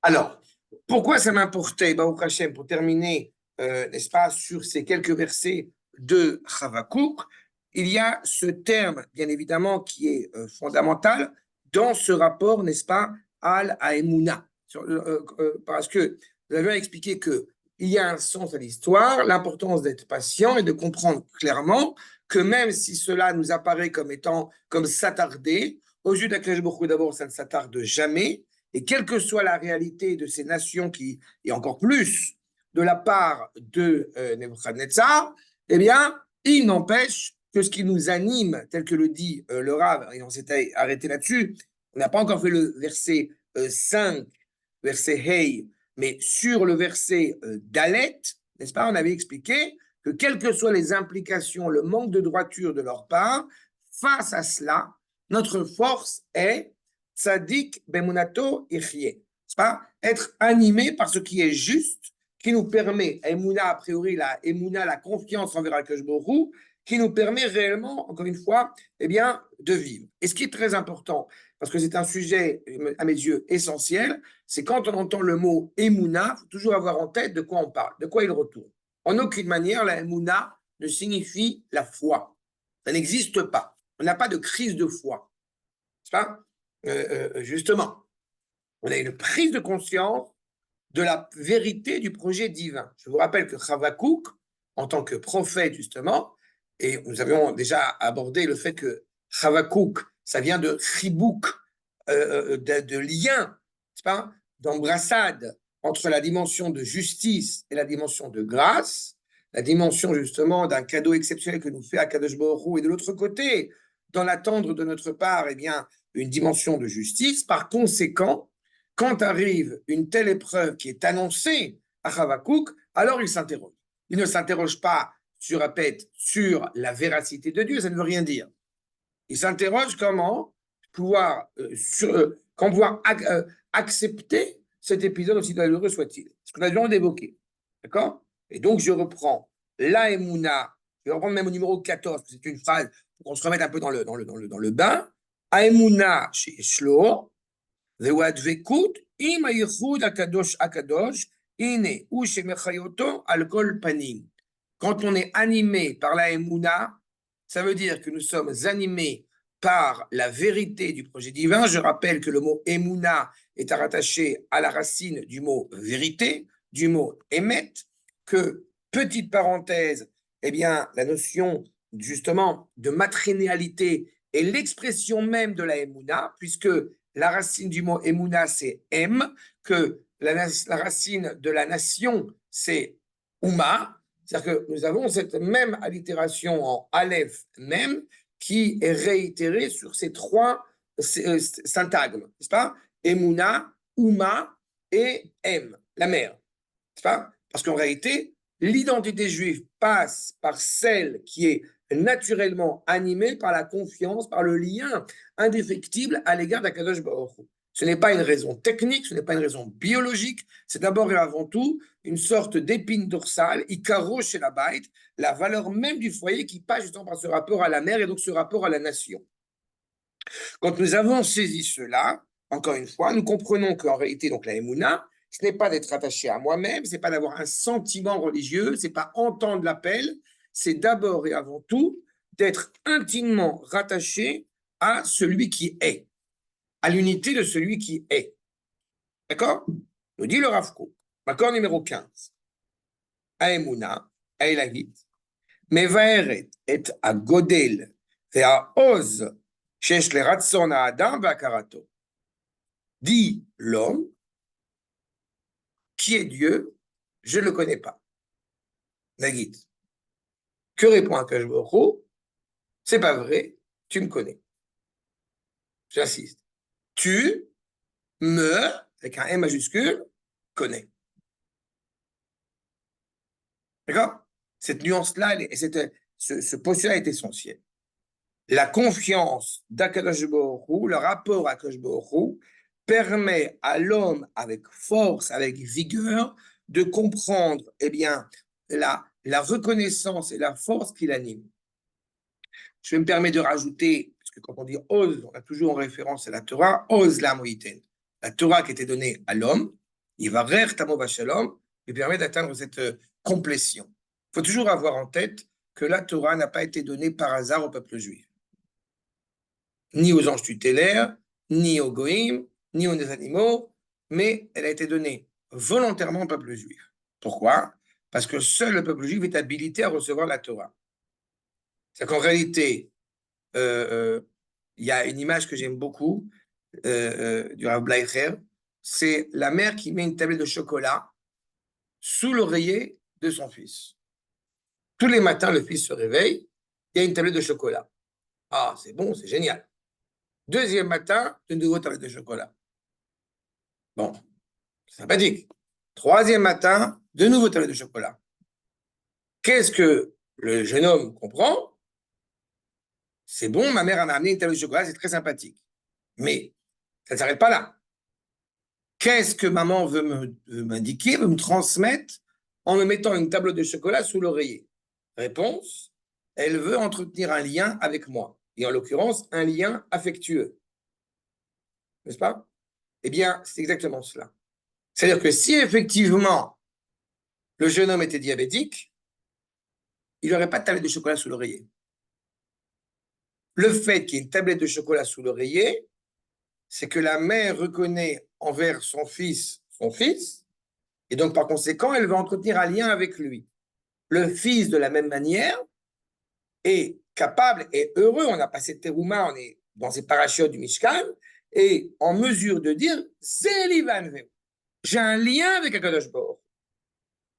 Alors, pourquoi ça m'importait, Baruch Hashem, pour terminer, n'est-ce pas, sur ces quelques versets de Chavakouk, il y a ce terme, bien évidemment, qui est fondamental dans ce rapport, n'est-ce pas, al-Aemuna. Parce que nous avions expliqué que il y a un sens à l'histoire, l'importance d'être patient et de comprendre clairement que même si cela nous apparaît comme étant, comme s'attarder, aux yeux d'Akash Baruch Hu, d'abord, ça ne s'attarde jamais, et quelle que soit la réalité de ces nations qui, et encore plus de la part de Nebuchadnezzar, eh bien, il n'empêche que ce qui nous anime, tel que le dit le Rav, et on s'était arrêté là-dessus, on n'a pas encore fait le verset 5, verset Hey, mais sur le verset Dalet, n'est-ce pas, on avait expliqué que quelles que soient les implications, le manque de droiture de leur part, face à cela, notre force est Tzadik bemunato ichye. C'est pas être animé par ce qui est juste, qui nous permet, Emouna, a priori, la Emouna, la confiance envers Akash Borou, qui nous permet réellement, encore une fois, eh bien, de vivre. Et ce qui est très important, parce que c'est un sujet, à mes yeux, essentiel, c'est quand on entend le mot Emouna, il faut toujours avoir en tête de quoi on parle, de quoi il retourne. En aucune manière, la Emouna ne signifie la foi. Ça n'existe pas. On n'a pas de crise de foi. C'est pas justement, on a une prise de conscience de la vérité du projet divin. Je vous rappelle que Chavakouk, en tant que prophète, justement, et nous avions déjà abordé le fait que Chavakouk, ça vient de chibouk, de lien, c'est pas, d'embrassade entre la dimension de justice et la dimension de grâce, la dimension justement d'un cadeau exceptionnel que nous fait Akadosh Baruch Hu, et de l'autre côté, dans l'attendre de notre part, eh bien, une dimension de justice. Par conséquent, quand arrive une telle épreuve qui est annoncée à Chavakouk, alors il s'interroge. Il ne s'interroge pas, je répète, sur la véracité de Dieu, ça ne veut rien dire. Il s'interroge comment pouvoir accepter cet épisode, aussi douloureux soit-il. Ce qu'on a déjà évoqué. D'accord? Et donc, je reprends la Emouna, je vais reprendre même au numéro 14, c'est une phrase pour qu'on se remette un peu dans le bain. Aemuna chez Shlo, והדבקות עם הייחוד הקדוש, הנה, הוא שמחיה אותו על כל פנים. Quand on est animé par la Emouna, ça veut dire que nous sommes animés par la vérité du projet divin. Je rappelle que le mot Emouna est rattaché à la racine du mot vérité, du mot émet, que, petite parenthèse, eh bien, la notion justement de matrinalité est l'expression même de la Emouna, puisque la racine du mot Emouna, c'est M, que la racine de la nation, c'est Uma. C'est-à-dire que nous avons cette même allitération en Aleph même qui est réitérée sur ces trois syntagmes, n'est-ce pas? Emouna, Uma et M, la mère, n'est-ce pas? Parce qu'en réalité, l'identité juive passe par celle qui est naturellement animée par la confiance, par le lien indéfectible à l'égard d'Akadosh Baruch Hu. Ce n'est pas une raison technique, ce n'est pas une raison biologique, c'est d'abord et avant tout une sorte d'épine dorsale, Icaro chez la Baït, la valeur même du foyer qui passe justement par ce rapport à la mère et donc ce rapport à la nation. Quand nous avons saisi cela, encore une fois, nous comprenons qu'en réalité, donc la Emouna, ce n'est pas d'être attaché à moi-même, ce n'est pas d'avoir un sentiment religieux, ce n'est pas entendre l'appel, c'est d'abord et avant tout d'être intimement rattaché à celui qui est, à l'unité de celui qui est. D'accord? Nous dit le Rav Kook, accord numéro 15. Aemuna, Aelahit, מבארת את הגודל והעוז שיש לרצון האדם והכרתו. Dit l'homme, qui est Dieu, je ne le connais pas. Nagid. Que répond Akash Baruch Hu? C'est pas vrai, tu me connais. J'insiste. Tu me, avec un M majuscule, connais. D'accord? Cette nuance-là, ce postulat est essentiel. La confiance d'Akadosh Baruch Hu, le rapport à Akadosh Baruch Hu, permet à l'homme avec force, avec vigueur, de comprendre eh bien, la reconnaissance et la force qui l'anime. Je me permets de rajouter, parce que quand on dit Oz, on a toujours en référence à la Torah, Oz la Moïten, la Torah qui était donnée à l'homme, Yivarer Tamo Bashalom, lui permet d'atteindre cette complétion. Il faut toujours avoir en tête que la Torah n'a pas été donnée par hasard au peuple juif, ni aux anges tutélaires, ni aux goïms, ni aux animaux, mais elle a été donnée volontairement au peuple juif. Pourquoi? Parce que seul le peuple juif est habilité à recevoir la Torah. C'est qu'en réalité, il y a une image que j'aime beaucoup du Rav Bleicher, c'est la mère qui met une tablette de chocolat sous l'oreiller de son fils. Tous les matins, le fils se réveille, il y a une tablette de chocolat. Ah, c'est bon, c'est génial. Deuxième matin, de nouveau tablette de chocolat. Bon, c'est sympathique. Troisième matin, de nouveau tablette de chocolat. Qu'est-ce que le jeune homme comprend? C'est bon, ma mère m'a amené une tablette de chocolat, c'est très sympathique. Mais ça ne s'arrête pas là. Qu'est-ce que maman veut m'indiquer, veut me transmettre en me mettant une tablette de chocolat sous l'oreiller? Réponse, elle veut entretenir un lien avec moi, et en l'occurrence, un lien affectueux. N'est-ce pas? Eh bien, c'est exactement cela. C'est-à-dire que si effectivement le jeune homme était diabétique, il n'aurait pas de tablette de chocolat sous l'oreiller. Le fait qu'il y ait une tablette de chocolat sous l'oreiller, c'est que la mère reconnaît envers son fils, et donc par conséquent, elle va entretenir un lien avec lui. Le fils, de la même manière, est capable et heureux, on a passé Terouma, on est dans ces parachutes du Mishkan, et en mesure de dire, j'ai un lien avec Akadosh Baruch.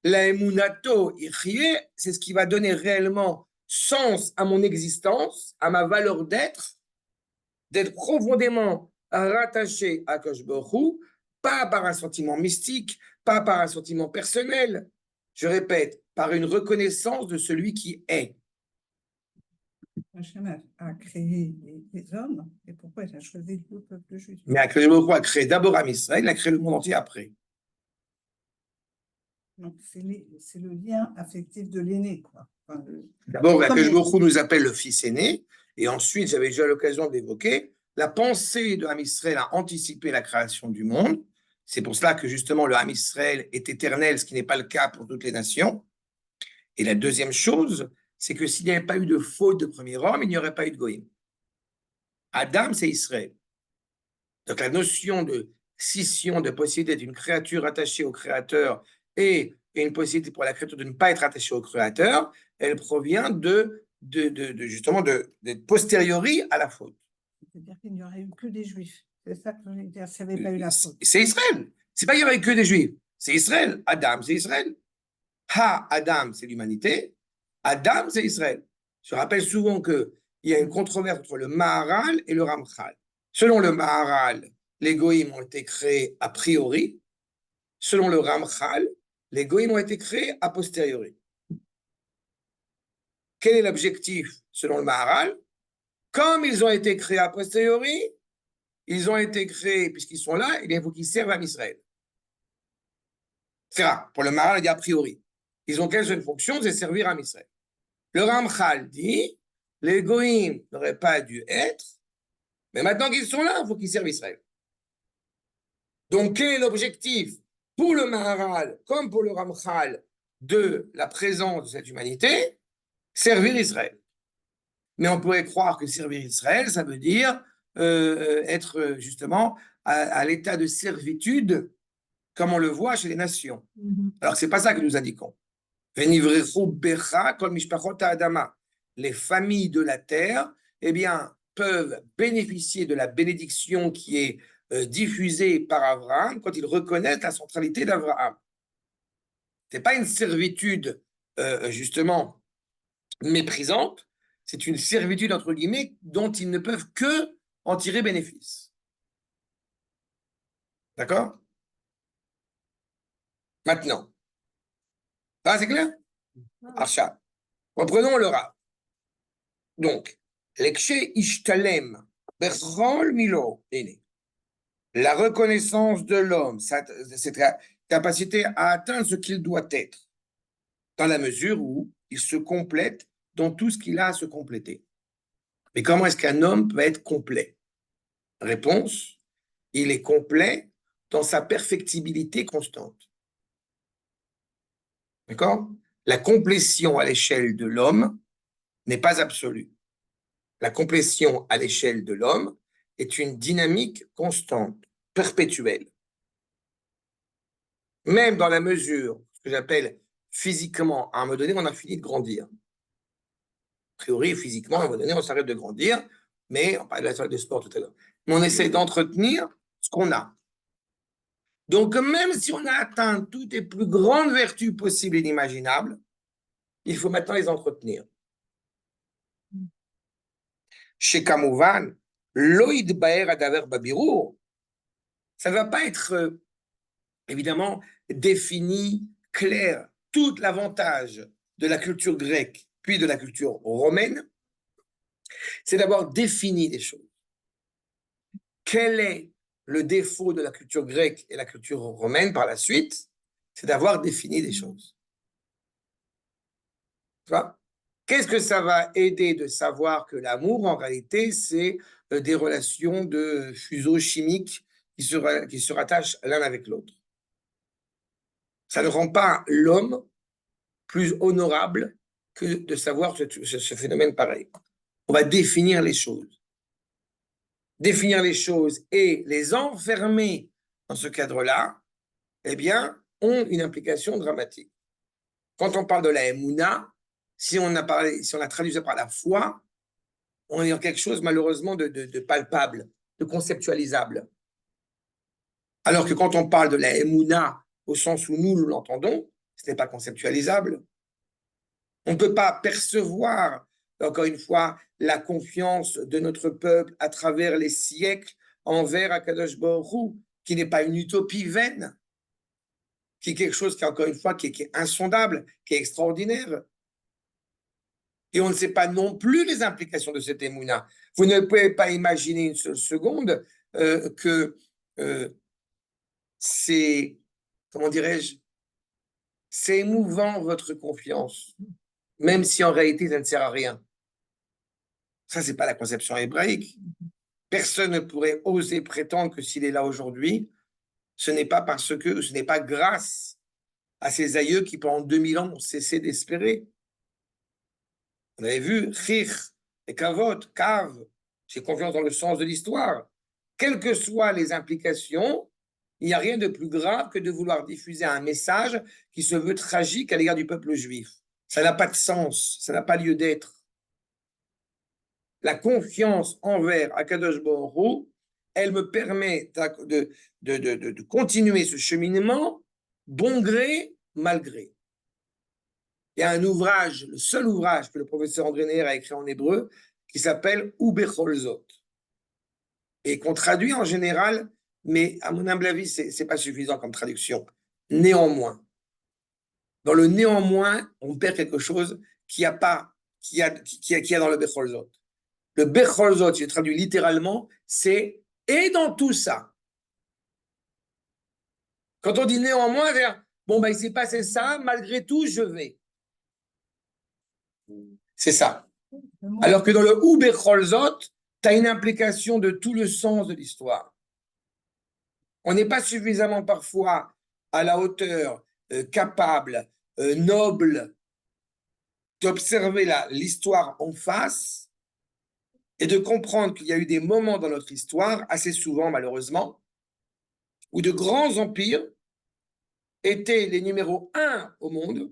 La emunato ichye, c'est ce qui va donner réellement sens à mon existence, à ma valeur d'être profondément rattaché à Akadosh Baruch Hu, pas par un sentiment mystique, pas par un sentiment personnel, je répète, par une reconnaissance de celui qui est. Hachem a créé les hommes, et pourquoi il a choisi le peuple juif? Mais Akadosh Baruch Hu a créé d'abord Am Israël, il a créé le monde entier après. Donc c'est le lien affectif de l'aîné, quoi. Enfin, d'abord, Akadosh Baruch Hu nous appelle le fils aîné, et ensuite, j'avais déjà l'occasion d'évoquer, la pensée de Am Israël a anticipé la création du monde. C'est pour cela que justement le Am Israël est éternel, ce qui n'est pas le cas pour toutes les nations. Et la deuxième chose, c'est que s'il n'y avait pas eu de faute de premier homme, il n'y aurait pas eu de Goïm. Adam, c'est Israël. Donc la notion de scission, de possibilité d'une créature attachée au Créateur et une possibilité pour la créature de ne pas être attachée au Créateur, elle provient justement d'être posteriori à la faute. C'est-à-dire qu'il n'y aurait eu que des Juifs. C'est ça que je voulais dire, s'il n'y avait pas eu la faute. C'est Israël. C'est pas qu'il n'y aurait eu que des Juifs. C'est Israël. Adam, c'est Israël. Adam, c'est l'humanité. Adam, c'est Israël. Je rappelle souvent qu'il y a une controverse entre le Maharal et le Ramchal. Selon le Maharal, les Goïms ont été créés a priori. Selon le Ramchal, les Goïms ont été créés a posteriori. Quel est l'objectif selon le Maharal? Comme ils ont été créés a posteriori, ils ont été créés, puisqu'ils sont là, il faut qu'ils servent à Israël. C'est rare. Pour le Maharal, il dit a priori. Ils ont quelle seule fonction? C'est servir à Israël. Le Ramchal dit, les Goïms n'auraient pas dû être, mais maintenant qu'ils sont là, il faut qu'ils servent Israël. Donc, quel est l'objectif pour le Maharal, comme pour le Ramchal, de la présence de cette humanité? Servir Israël. Mais on pourrait croire que servir Israël, ça veut dire être justement à l'état de servitude, comme on le voit chez les nations. Alors, ce n'est pas ça que nous indiquons. Les familles de la terre, eh bien, peuvent bénéficier de la bénédiction qui est diffusée par Abraham quand ils reconnaissent la centralité d'Abraham. Ce n'est pas une servitude, justement, méprisante, c'est une servitude, entre guillemets, dont ils ne peuvent que en tirer bénéfice. D'accord? Maintenant. Ah, c'est clair? Archa. Reprenons le Rav. Donc, l'exché ishtalem berchol milo, la reconnaissance de l'homme, cette capacité à atteindre ce qu'il doit être, dans la mesure où il se complète dans tout ce qu'il a à se compléter. Mais comment est-ce qu'un homme peut être complet? Réponse, il est complet dans sa perfectibilité constante. D'accord? La complétion à l'échelle de l'homme n'est pas absolue. La complétion à l'échelle de l'homme est une dynamique constante, perpétuelle. Même dans la mesure, ce que j'appelle physiquement, à un moment donné, on a fini de grandir. A priori, physiquement, à un moment donné, on s'arrête de grandir, mais on parlait de la salle de sport tout à l'heure. Mais on essaie d'entretenir ce qu'on a. Donc, même si on a atteint toutes les plus grandes vertus possibles et inimaginables, il faut maintenant les entretenir. Chez Kamouvan, l'oïd baer adaver babirou, ça ne va pas être évidemment défini, clair, tout l'avantage de la culture grecque puis de la culture romaine, c'est d'avoir défini les choses. Quel est le défaut de la culture grecque et la culture romaine par la suite? C'est d'avoir défini des choses. Tu vois? Qu'est-ce que ça va aider de savoir que l'amour, en réalité, c'est des relations de fuseaux chimiques qui se rattachent l'un avec l'autre? Ça ne rend pas l'homme plus honorable que de savoir ce phénomène pareil. On va définir les choses. Définir les choses et les enfermer dans ce cadre-là, eh bien, ont une implication dramatique. Quand on parle de la Emouna, si on a traduit ça par la foi, on est dans quelque chose malheureusement de palpable, de conceptualisable. Alors que quand on parle de la Emouna au sens où nous l'entendons, ce n'est pas conceptualisable. On ne peut pas percevoir, encore une fois, la confiance de notre peuple à travers les siècles envers Akadosh Baruch Hu, qui n'est pas une utopie vaine, qui est quelque chose qui, encore une fois, qui est insondable, qui est extraordinaire. Et on ne sait pas non plus les implications de cette émouna. Vous ne pouvez pas imaginer une seule seconde que c'est, comment dirais-je, c'est émouvant votre confiance, même si en réalité ça ne sert à rien. Ça, c'est pas la conception hébraïque. Personne ne pourrait oser prétendre que s'il est là aujourd'hui, ce n'est pas grâce à ses aïeux qui pendant 2000 ans ont cessé d'espérer. On avait vu Chir et Kavot, Kav, j'ai confiance dans le sens de l'histoire. Quelles que soient les implications, il n'y a rien de plus grave que de vouloir diffuser un message qui se veut tragique à l'égard du peuple juif. Ça n'a pas de sens, ça n'a pas lieu d'être. La confiance envers Akadosh Baruch Hu, elle me permet de continuer ce cheminement, bon gré, mal gré. Il y a un ouvrage, le seul ouvrage que le professeur André Neher a écrit en hébreu, qui s'appelle Ubecholzot, et qu'on traduit en général, mais à mon humble avis, ce n'est pas suffisant comme traduction. Néanmoins. Dans le néanmoins, on perd quelque chose qu'il y a dans le Becholzot. Le Becholzot, je traduis littéralement, c'est « et dans tout ça ». Quand on dit néanmoins, bon, il s'est passé ça, malgré tout, je vais. C'est ça. Alors que dans le ou Becholzot, tu as une implication de tout le sens de l'histoire. On n'est pas suffisamment parfois à la hauteur, capable, noble, d'observer l'histoire en face et de comprendre qu'il y a eu des moments dans notre histoire, assez souvent malheureusement, où de grands empires étaient les numéros 1 au monde,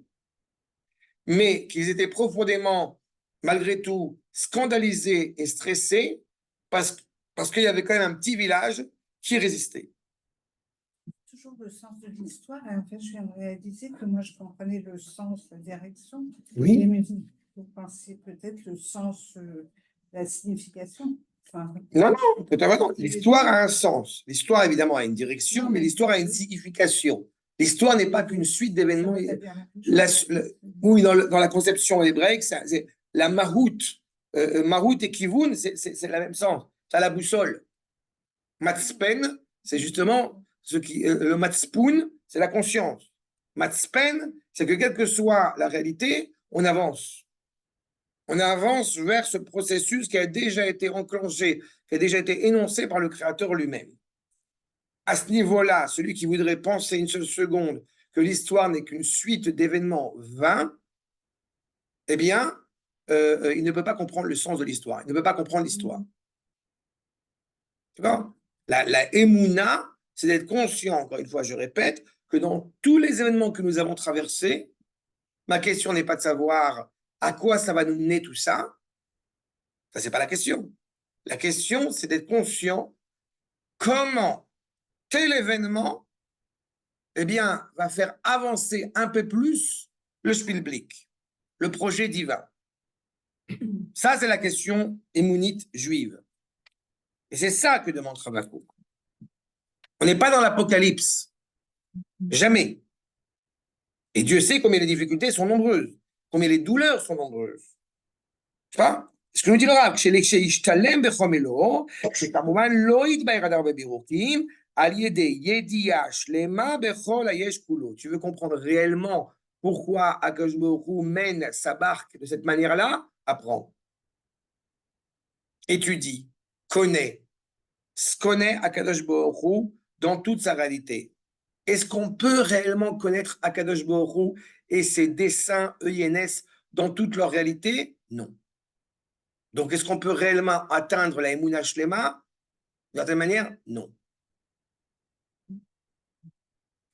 mais qu'ils étaient profondément, malgré tout, scandalisés et stressés parce qu'il y avait quand même un petit village qui résistait. Toujours le sens de l'histoire, et en fait, je viens de réaliser que moi, je comprenais le sens, la direction. Oui. Mais vous pensez peut-être le sens, la signification. Enfin, non, non. L'histoire a un sens. L'histoire, évidemment, a une direction, mais l'histoire a une signification. L'histoire n'est pas qu'une suite d'événements. Oui, dans la conception hébraïque, c'est la mahout. Mahout et kivun, c'est la même sens. C'est la boussole. Matzpen, c'est justement le matzpoun, c'est la conscience. Matzpen, c'est que quelle que soit la réalité, on avance. On avance vers ce processus qui a déjà été enclenché, qui a déjà été énoncé par le Créateur lui-même. à ce niveau-là, celui qui voudrait penser une seule seconde que l'histoire n'est qu'une suite d'événements vains, eh bien, il ne peut pas comprendre le sens de l'histoire. Il ne peut pas comprendre l'histoire. D'accord? La émouna, c'est d'être conscient, encore une fois, je répète, que dans tous les événements que nous avons traversés, ma question n'est pas de savoir à quoi ça va nous mener tout ça. Ça, c'est pas la question. La question, c'est d'être conscient comment tel événement, eh bien, va faire avancer un peu plus le Spielblick, le projet divin. Ça, c'est la question émounite juive. Et c'est ça que demande Habakkuk. On n'est pas dans l'Apocalypse. Jamais. Et Dieu sait combien les difficultés sont nombreuses, combien les douleurs sont nombreuses. Tu vois? Ce que nous dit le Rav, כשישתלם בחומלו, שכמובן לא יתבהר עד הרבה בירוקים, על ידי ידיעה שלמה בכל היש כולו. Tu veux comprendre réellement pourquoi Akadosh Baruch Hu mène sa barque de cette manière-là? Apprends. Étudie, connais Akadosh Baruch Hu dans toute sa réalité. Est-ce qu'on peut réellement connaître Akadosh Baruch Hu et ses desseins EINS dans toute leur réalité? Non. Donc, est-ce qu'on peut réellement atteindre la Emouna Shlema? D'une certaine manière, non.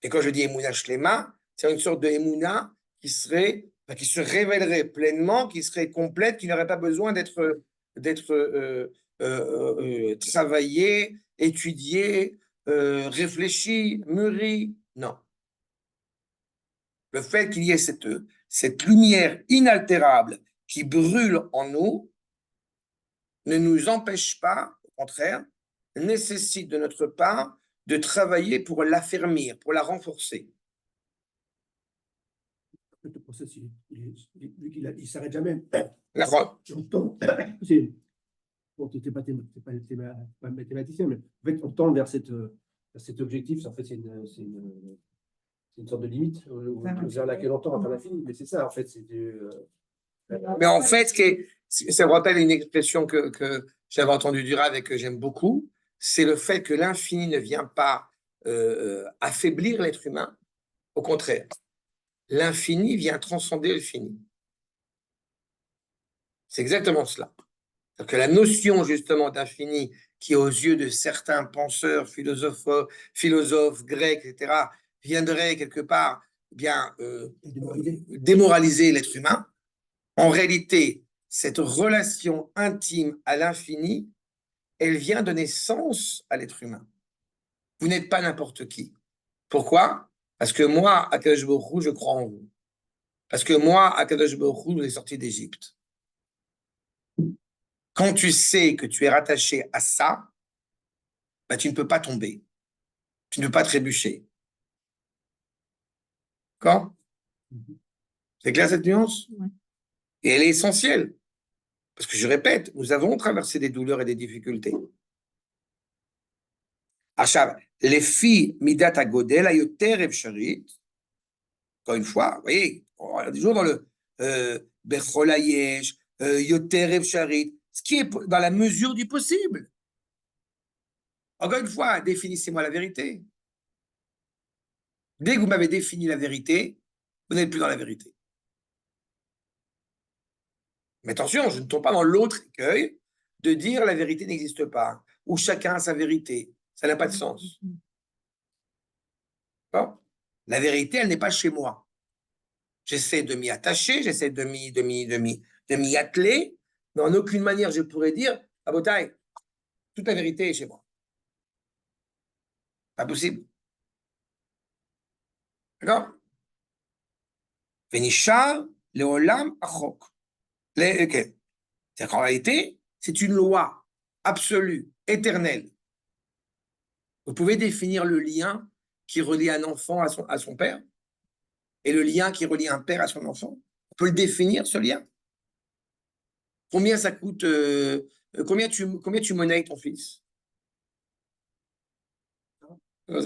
Et quand je dis Emouna Shlema, c'est une sorte de Emouna qui se révélerait pleinement, qui serait complète, qui n'aurait pas besoin d'être travaillée, étudiée, réfléchie, mûrie. Non. Le fait qu'il y ait cette lumière inaltérable qui brûle en nous ne nous empêche pas, au contraire, nécessite de notre part de travailler pour l'affermir, pour la renforcer. Le processus, il s'arrête jamais. D'accord. Bon, tu n'es pas mathématicien, mais en fait, on tend vers cet objectif. En fait, c'est une sorte de limite vers laquelle on tend à l'infini. Mais c'est ça, en fait. Mais en fait, ça me rappelle une expression que j'avais entendue du Rav et que j'aime beaucoup, c'est le fait que l'infini ne vient pas affaiblir l'être humain. Au contraire, l'infini vient transcender le fini. C'est exactement cela. C'est-à-dire que la notion justement d'infini qui aux yeux de certains penseurs, philosophes grecs, etc., viendrait quelque part bien démoraliser l'être humain. En réalité, cette relation intime à l'infini, elle vient donner sens à l'être humain. Vous n'êtes pas n'importe qui. Pourquoi? Parce que moi, Akadosh Baruch Hu, je crois en vous. Parce que moi, Akadosh Baruch Hu, je vous ai sorti d'Égypte. Quand tu sais que tu es rattaché à ça, bah, tu ne peux pas tomber. Tu ne peux pas trébucher. D'accord? C'est clair cette nuance? Ouais. Et elle est essentielle. Parce que je répète, nous avons traversé des douleurs et des difficultés. עכשיו, לפי מידת הגודל היותר אפשרית, encore une fois, vous voyez, on est toujours dans le בכל היש, יותר אפשרית, ce qui est dans la mesure du possible. Encore une fois, définissez-moi la vérité. Dès que vous m'avez défini la vérité, vous n'êtes plus dans la vérité. Mais attention, je ne tombe pas dans l'autre écueil de dire la vérité n'existe pas, ou chacun a sa vérité. Ça n'a pas de sens. Bon. La vérité, elle n'est pas chez moi. J'essaie de m'y attacher, j'essaie de m'y atteler, mais en aucune manière je pourrais dire, à Botaï, toute la vérité est chez moi. Pas possible. D'accord? Venishar leolam achok. C'est-à-dire qu'en réalité, c'est une loi absolue, éternelle. Vous pouvez définir le lien qui relie un enfant à son père et le lien qui relie un père à son enfant. On peut le définir, ce lien. Combien ça coûte combien tu monnaies ton fils? Vous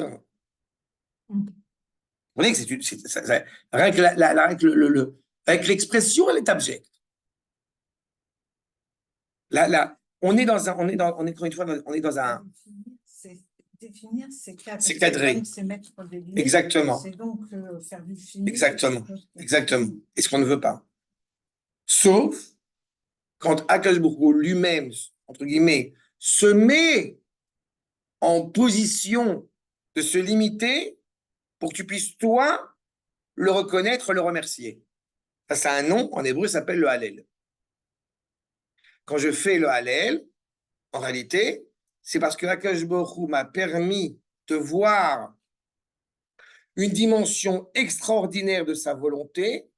voyez que avec l'expression, elle est abjecte. Là, on est dans un. définir, c'est cadrer. C'est cadrer. Donc, c'est mettre des limites. Exactement. C'est donc faire du fini. Exactement. Exactement. Et ce qu'on ne veut pas. Sauf quand Akadosh Baruch Hu lui-même, entre guillemets, se met en position de se limiter pour que tu puisses, toi, le reconnaître, le remercier. Ça, c'est un nom, en hébreu, ça s'appelle le Hallel. Quand je fais le Hallel, en réalité, c'est parce que Akadosh Baruch Hu m'a permis de voir une dimension extraordinaire de sa volonté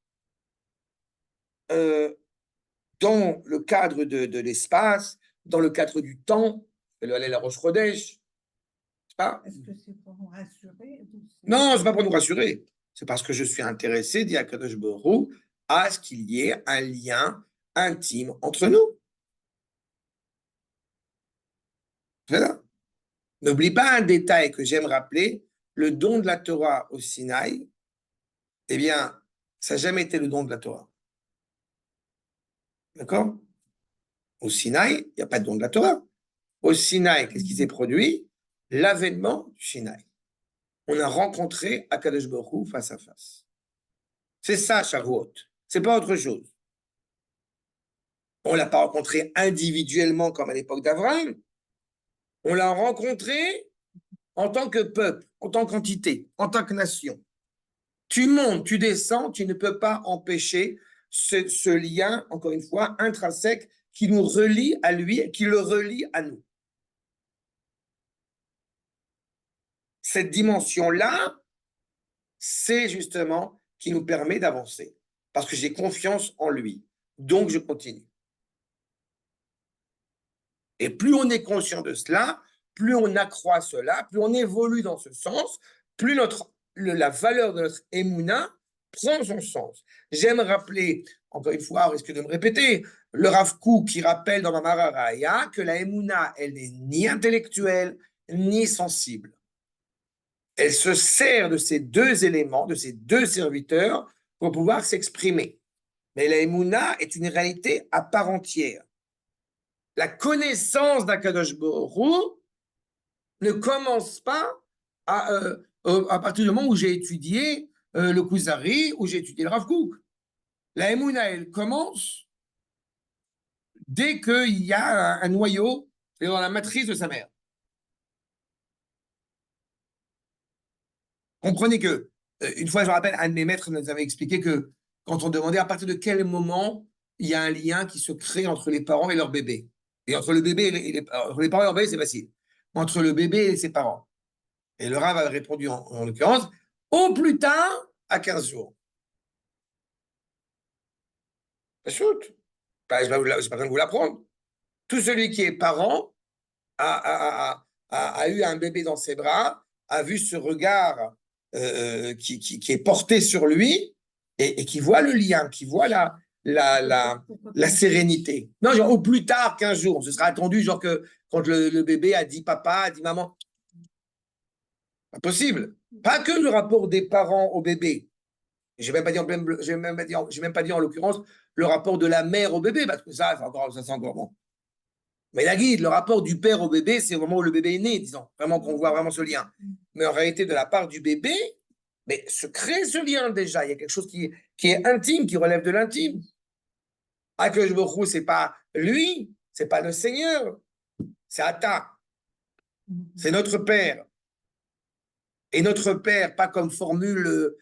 dans le cadre de l'espace, dans le cadre du temps, le Hallel à Rosh Chodesh. Est-ce que c'est pour nous rassurer? Non, ce n'est pas pour nous rassurer. C'est parce que je suis intéressé, dit Akadosh Baruch Hu, à ce qu'il y ait un lien intime entre nous. Voilà. N'oublie pas un détail que j'aime rappeler, le don de la Torah au Sinaï, eh bien, ça n'a jamais été le don de la Torah. D'accord? Au Sinaï, il n'y a pas de don de la Torah. Au Sinaï, qu'est-ce qui s'est produit? L'avènement du Sinaï. On a rencontré Akadosh Baruch Hu face à face. C'est ça, Shavuot. C'est pas autre chose. On l'a pas rencontré individuellement comme à l'époque d'Abraham. On l'a rencontré en tant que peuple, en tant qu'entité, en tant que nation. Tu montes, tu descends, tu ne peux pas empêcher ce lien, encore une fois, intrinsèque qui nous relie à lui et qui le relie à nous. Cette dimension-là, c'est justement qui nous permet d'avancer. Parce que j'ai confiance en lui. Donc, je continue. Et plus on est conscient de cela, plus on accroît cela, plus on évolue dans ce sens, plus la valeur de notre émouna prend son sens. J'aime rappeler, encore une fois, on risque de me répéter, le Rav Kook qui rappelle dans Mamar Raya que la émouna, elle n'est ni intellectuelle, ni sensible. Elle se sert de ces deux éléments, de ces deux serviteurs, pour pouvoir s'exprimer. Mais la émouna est une réalité à part entière. La connaissance d'Akadosh Baruch Hu ne commence pas à partir du moment où j'ai étudié le Kuzari, où j'ai étudié le Rav Kook. La émouna, elle commence dès qu'il y a un noyau dans la matrice de sa mère. Comprenez que, une fois, je me rappelle, un de mes maîtres nous avait expliqué que quand on demandait à partir de quel moment il y a un lien qui se crée entre les parents et leur bébé. Et entre le bébé entre les parents et leur bébé, c'est facile. Entre le bébé et ses parents. Et le Rav avait répondu, en l'occurrence, au plus tard, à 15 jours. Chut. Je n'ai pas besoin de vous l'apprendre. Tout celui qui est parent a eu un bébé dans ses bras, a vu ce regard qui est porté sur lui et qui voit le lien, qui voit la sérénité. Non, genre, au plus tard, 15 jours. Ce sera attendu, genre que quand le bébé a dit papa, a dit maman. Pas possible. Pas que le rapport des parents au bébé. Je n'ai même pas dit en l'occurrence le rapport de la mère au bébé, parce que ça c'est encore bon. Mais la guide, le rapport du père au bébé, c'est au moment où le bébé est né, disons, vraiment qu'on voit vraiment ce lien. Mais en réalité, de la part du bébé, mais se crée ce lien déjà. Il y a quelque chose qui est intime, qui relève de l'intime. Akadosh Baruch Hu, c'est pas lui, c'est pas le Seigneur, c'est Ata. C'est notre Père. Et notre Père, pas comme formule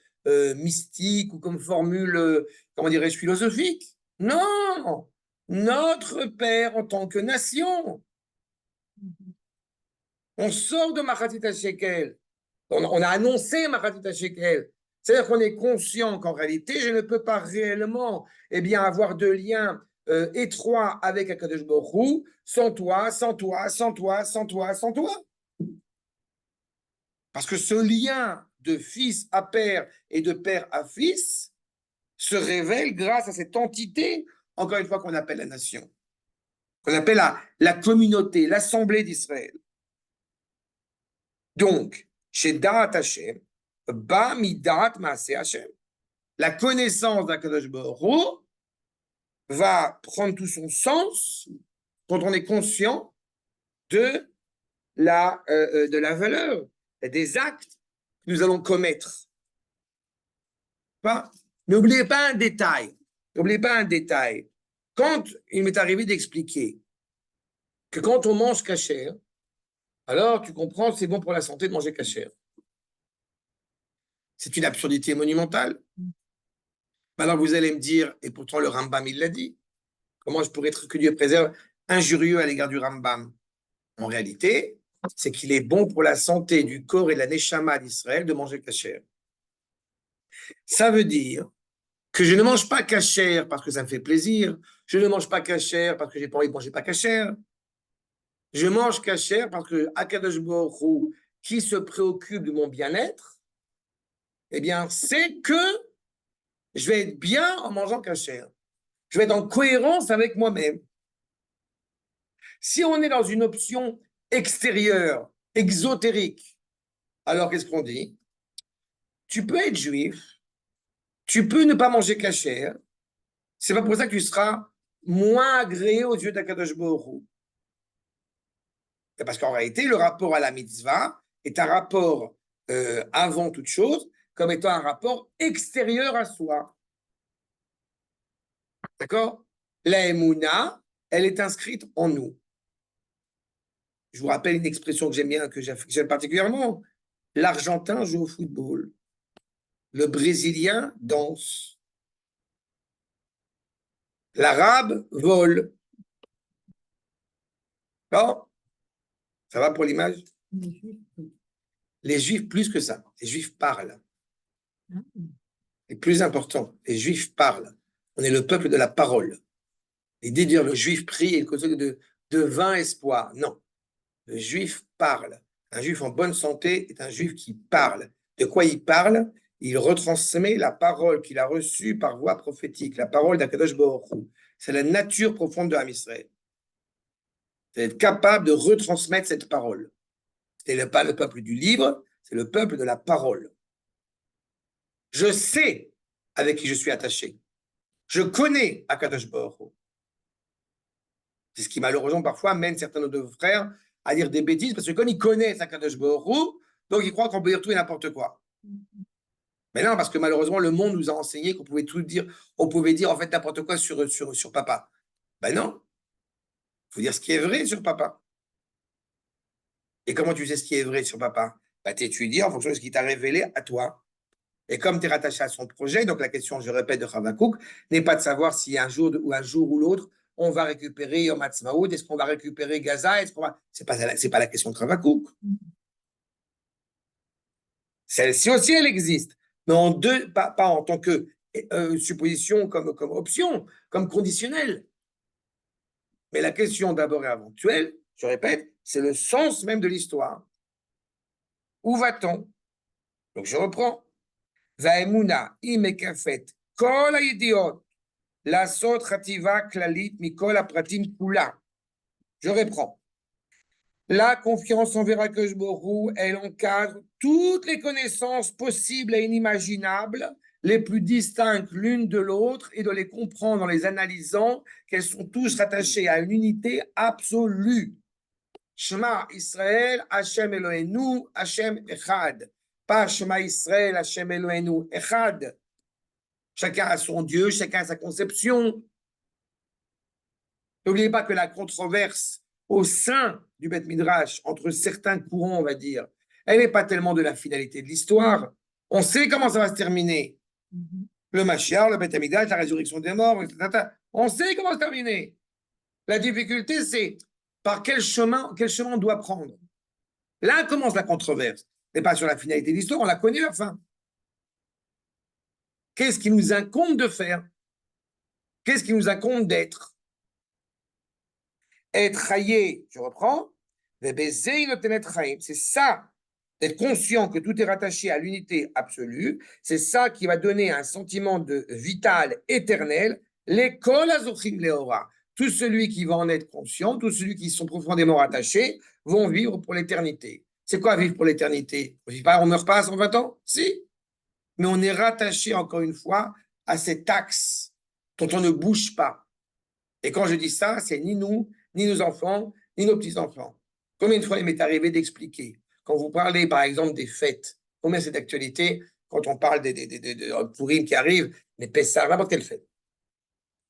mystique ou comme formule, comment dirais-je, philosophique. Non, notre Père en tant que nation. On sort de Machatit HaShekel. On a annoncé Machatit HaShekel. C'est-à-dire qu'on est conscient qu'en réalité, je ne peux pas réellement avoir de lien étroit avec Akadosh Baruch Hu sans toi, sans toi, sans toi, sans toi, sans toi. Parce que ce lien de fils à père et de père à fils se révèle grâce à cette entité, encore une fois, qu'on appelle la nation, qu'on appelle la communauté, l'assemblée d'Israël. Donc, chez Da'at Hashem, Ba Midat Maaseh Hashem, la connaissance d'Akadosh Baruch Hu va prendre tout son sens quand on est conscient de de la valeur, des actes que nous allons commettre. N'oubliez pas un détail. N'oubliez pas un détail. Quand il m'est arrivé d'expliquer que quand on mange kasher, alors tu comprends, c'est bon pour la santé de manger kasher. C'est une absurdité monumentale. Alors vous allez me dire, et pourtant le Rambam il l'a dit, comment je pourrais être, que Dieu préserve, injurieux à l'égard du Rambam? En réalité, c'est qu'il est bon pour la santé du corps et de la neshama d'Israël de manger kasher. Ça veut dire que je ne mange pas kasher parce que ça me fait plaisir, je ne mange pas kasher parce que j'ai pas envie de manger pas kasher. Je mange kasher parce que Akadosh Baruch Hu, qui se préoccupe de mon bien-être, eh bien, c'est que je vais être bien en mangeant kasher. Je vais être en cohérence avec moi-même. Si on est dans une option extérieure, exotérique, alors qu'est-ce qu'on dit? Tu peux être juif, tu peux ne pas manger kasher, c'est pas pour ça que tu seras moins agréé aux yeux d'Akadosh Baruch Hu. Parce qu'en réalité, le rapport à la mitzvah est un rapport, avant toute chose, comme étant un rapport extérieur à soi. D'accord? La Emouna, elle est inscrite en nous. Je vous rappelle une expression que j'aime bien, que j'aime particulièrement. L'Argentin joue au football. Le Brésilien danse. L'Arabe vole. Bon, ça va pour l'image? Les Juifs, plus que ça. Les Juifs parlent. Et plus important, les Juifs parlent. On est le peuple de la parole. L'idée de dire le Juif prie et de vain espoir. Non. Le Juif parle. Un Juif en bonne santé est un Juif qui parle. De quoi il parle? Il retransmet la parole qu'il a reçue par voie prophétique, la parole d'Akadosh Baruch Hu. C'est la nature profonde de Ham Israël. C'est être capable de retransmettre cette parole. Ce n'est pas le peuple du livre, c'est le peuple de la parole. Je sais avec qui je suis attaché. Je connais Akadosh Baruch Hu. C'est ce qui malheureusement parfois mène certains de nos frères à dire des bêtises, parce que quand ils connaissent Akadosh Baruch Hu, donc ils croient qu'on peut dire tout et n'importe quoi. Mais non, parce que malheureusement, le monde nous a enseigné qu'on pouvait tout dire, on pouvait dire en fait n'importe quoi sur papa. Ben non. Il faut dire ce qui est vrai sur papa. Et comment tu sais ce qui est vrai sur papa? Ben, tu étudies en fonction de ce qui t'a révélé à toi. Et comme tu es rattaché à son projet, donc la question, je répète, de Havakouk, n'est pas de savoir si un jour ou l'autre, on va récupérer Yom Ha'atzmaut, est-ce qu'on va récupérer Gaza, c'est pas la question de Havakouk. Celle-ci aussi, elle existe, mais pas en tant que supposition comme option, comme conditionnelle. Mais la question d'abord et avant tout, je répète, c'est le sens même de l'histoire. Où va-t-on? Donc je reprends. Vaemuna imekafet kol ha'idiot lasot chativa klalit mikol hapratim kula. Je reprends. La confiance envers Akadosh Baruch Hu, elle encadre toutes les connaissances possibles et inimaginables, les plus distinctes l'une de l'autre, et de les comprendre en les analysant, qu'elles sont tous rattachées à une unité absolue. Shema Israël, Hashem Eloheinu, Hashem Echad. Pas Shema Israël, Hashem Eloheinu, Echad. Chacun a son Dieu, chacun a sa conception. N'oubliez pas que la controverse au sein du Beth Midrash, entre certains courants, on va dire, elle n'est pas tellement de la finalité de l'histoire. On sait comment ça va se terminer. Le Mashiach, le Beth Midrash, la résurrection des morts, etc. On sait comment ça va se terminer. La difficulté, c'est par quel chemin on doit prendre. Là commence la controverse. Mais pas sur la finalité de l'histoire, on la connaît la fin. Qu'est-ce qui nous incombe de faire? Qu'est-ce qui nous incombe d'être? Être haïé, je reprends, c'est ça, d'être conscient que tout est rattaché à l'unité absolue, c'est ça qui va donner un sentiment de vital éternel, l'école azochim leora. Tout celui qui va en être conscient, tous ceux qui sont profondément rattachés, vont vivre pour l'éternité. C'est quoi vivre pour l'éternité? On ne meurt pas à 120 ans? Si. Mais on est rattaché, encore une fois, à cet axe dont on ne bouge pas. Et quand je dis ça, c'est ni nous, ni nos enfants, ni nos petits-enfants. Combien de fois il m'est arrivé d'expliquer, quand vous parlez par exemple des fêtes, combien c'est d'actualité quand on parle de Pourim qui arrivent, mais Pessah, n'importe quelle fête.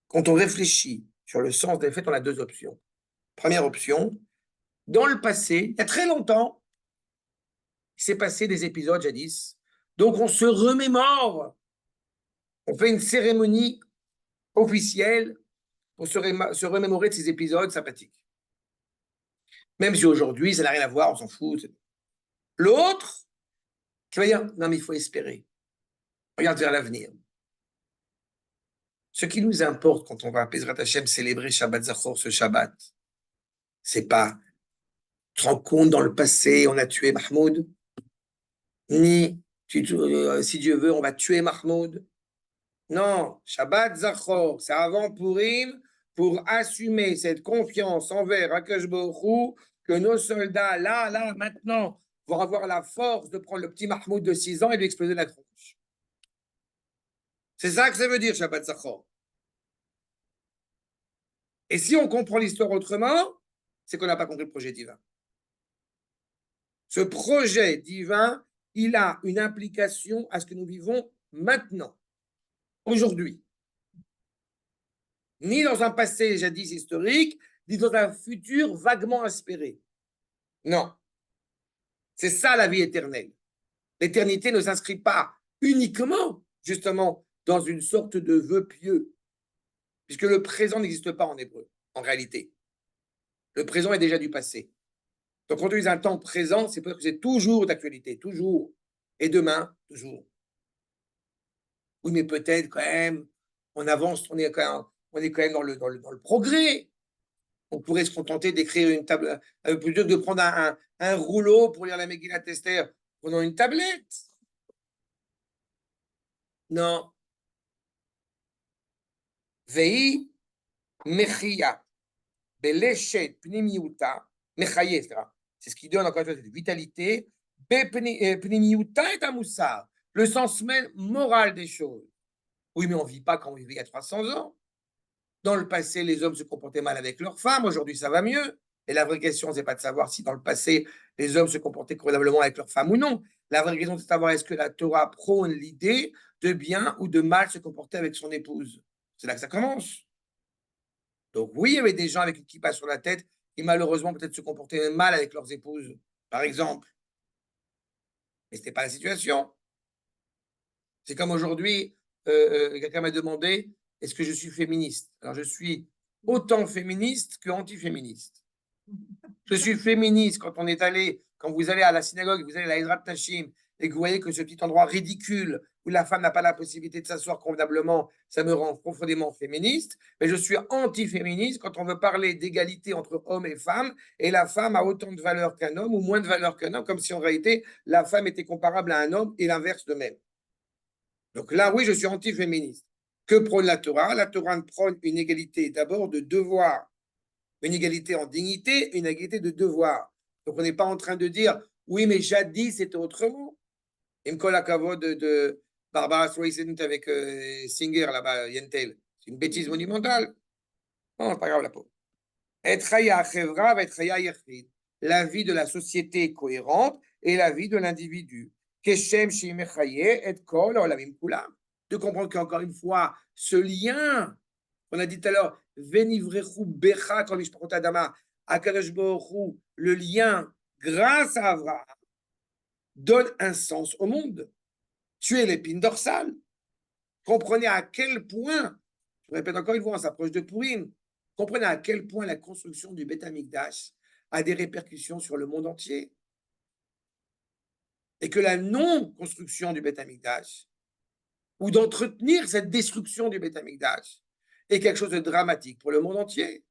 Quand on réfléchit sur le sens des fêtes, on a deux options. Première option, dans le passé, il y a très longtemps, il s'est passé des épisodes jadis, donc on se remémore, on fait une cérémonie officielle pour se remémorer de ces épisodes sympathiques. Même si aujourd'hui, ça n'a rien à voir, on s'en fout. L'autre, qui va dire, non mais il faut espérer. Regarde vers l'avenir. Ce qui nous importe quand on va à Bezrat Hashem célébrer Shabbat Zachor, ce Shabbat, c'est pas, tu te rends compte, dans le passé, on a tué Mahmoud, ni, si Dieu veut, on va tuer Mahmoud. Non, Shabbat Zachor, c'est avant Purim, pour assumer cette confiance envers Akash Baruch Hu, que nos soldats, là, maintenant, vont avoir la force de prendre le petit Mahmoud de 6 ans et de lui exploser la tronche. C'est ça que ça veut dire, Shabbat Zachor. Et si on comprend l'histoire autrement, c'est qu'on n'a pas compris le projet divin. Ce projet divin, il a une implication à ce que nous vivons maintenant, aujourd'hui. Ni dans un passé jadis historique, ni dans un futur vaguement espéré. Non. C'est ça la vie éternelle. L'éternité ne s'inscrit pas uniquement, justement, dans une sorte de vœu pieux, puisque le présent n'existe pas en hébreu, en réalité. Le présent est déjà du passé. Donc, quand on utilise un temps présent, c'est parce que c'est toujours d'actualité, toujours. Et demain, toujours. Oui, mais peut-être quand même, on avance, on est quand même dans le progrès. On pourrait se contenter d'écrire une table, plutôt que de prendre un rouleau pour lire la Megillat Esther, prenons une tablette. Non. Vei mechia, beleshet pnimiuta, mechaye, etc. C'est ce qui donne encore une fois cette vitalité. Pnimiuta et amoussar, le sens même moral des choses. Oui, mais on ne vit pas comme on vivait il y a 300 ans. Dans le passé, les hommes se comportaient mal avec leurs femmes. Aujourd'hui, ça va mieux. Et la vraie question, c'est pas de savoir si dans le passé, les hommes se comportaient convenablement avec leurs femmes ou non. La vraie question, c'est de savoir est-ce que la Torah prône l'idée de bien ou de mal se comporter avec son épouse. C'est là que ça commence. Donc oui, il y avait des gens avec une kippa sur la tête qui malheureusement peut-être se comportaient mal avec leurs épouses, par exemple. Mais ce n'était pas la situation. C'est comme aujourd'hui, quelqu'un m'a demandé est-ce que je suis féministe? Alors je suis autant féministe que anti-féministe. Je suis féministe quand quand vous allez à la synagogue, vous allez à la Ezrat Tashim, et que vous voyez que ce petit endroit ridicule où la femme n'a pas la possibilité de s'asseoir convenablement, ça me rend profondément féministe. Mais je suis anti-féministe quand on veut parler d'égalité entre hommes et femmes, et la femme a autant de valeur qu'un homme ou moins de valeur qu'un homme, comme si en réalité la femme était comparable à un homme et l'inverse de même. Donc là, oui, je suis anti-féministe. Que prône la Torah? La Torah prône une égalité d'abord de devoir, une égalité en dignité, une égalité de devoir. Donc on n'est pas en train de dire, oui, mais jadis c'était autrement. Il me colle à kavod de Barbara Streisand avec Singer là-bas, Yentel. C'est une bêtise monumentale. Non, c'est pas grave la pauvre. La vie de la société est cohérente et la vie de l'individu. De comprendre qu'encore une fois, ce lien, on a dit tout à l'heure, le lien grâce à Abraham donne un sens au monde. Tu es l'épine dorsale. Comprenez à quel point, je répète encore une fois, on s'approche de Pourim, comprenez à quel point la construction du Beth Amikdash a des répercussions sur le monde entier. Et que la non-construction du Beth Amikdash, ou d'entretenir cette destruction du Beth Amikdash, est quelque chose de dramatique pour le monde entier.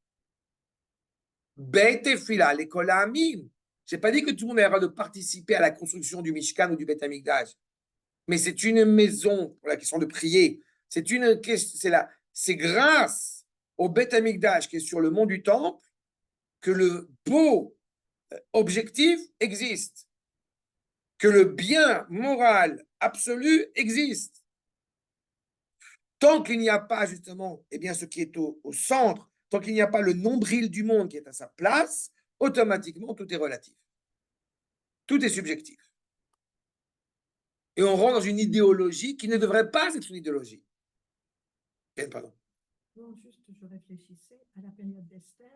Beit Tefila, l'école Amim. Je n'ai pas dit que tout le monde a le droit de participer à la construction du Mishkan ou du Beth Amikdash, mais c'est une maison pour la question de prier. C'est grâce au Beth Amikdash qui est sur le mont du Temple que le beau objectif existe, que le bien moral absolu existe. Tant qu'il n'y a pas justement ce qui est au centre, tant qu'il n'y a pas le nombril du monde qui est à sa place, automatiquement, tout est relatif. Tout est subjectif. Et on rentre dans une idéologie qui ne devrait pas être une idéologie. Pardon. Non, juste, je réfléchissais à la période d'Esther.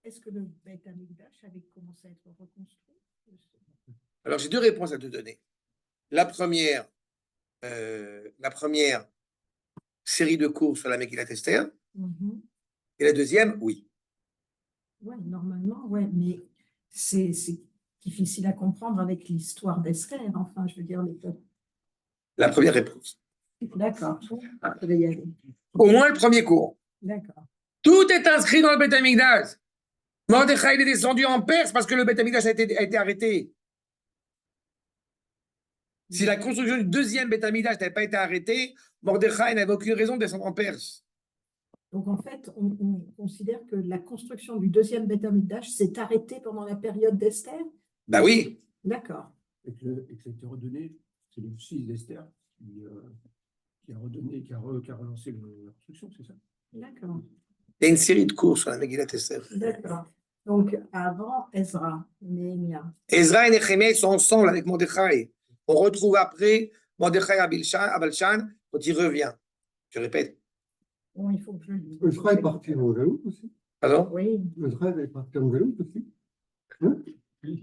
Est-ce que le Beth Amikdash avait commencé à être reconstruit? Alors, j'ai deux réponses à te donner. La première série de cours sur la Megillat Esther, et la deuxième, oui. Oui, normalement, oui, mais c'est difficile à comprendre avec l'histoire d'Esther. Enfin, je veux dire, les peuples. La première réponse. D'accord, je vais y aller. Au moins le premier cours. D'accord. Tout est inscrit dans le Beth Amikdash. Mordechai est descendu en Perse parce que le Beth Amikdash a été arrêté. Si la construction du deuxième Beth Amikdash n'avait pas été arrêtée, Mordechai n'avait aucune raison de descendre en Perse. Donc, en fait, on considère que la construction du deuxième Beth Amikdash s'est arrêtée pendant la période d'Esther? Ben oui. D'accord. Et que ça a été redonné, c'est le fils d'Esther qui a redonné, qui a relancé la construction, c'est ça? D'accord. Il y a une série de cours sur la Megillat Esther. D'accord. Donc, avant Ezra, Néhémia. Ezra et Néhémia, ils sont ensemble avec Mordechai. On retrouve après Mordechai à Balshan quand il revient. Je répète. Bon, il faut que je le dise. Ezra est parti en Galoute aussi. Pardon? Oui, Ezra est parti en Galoute aussi.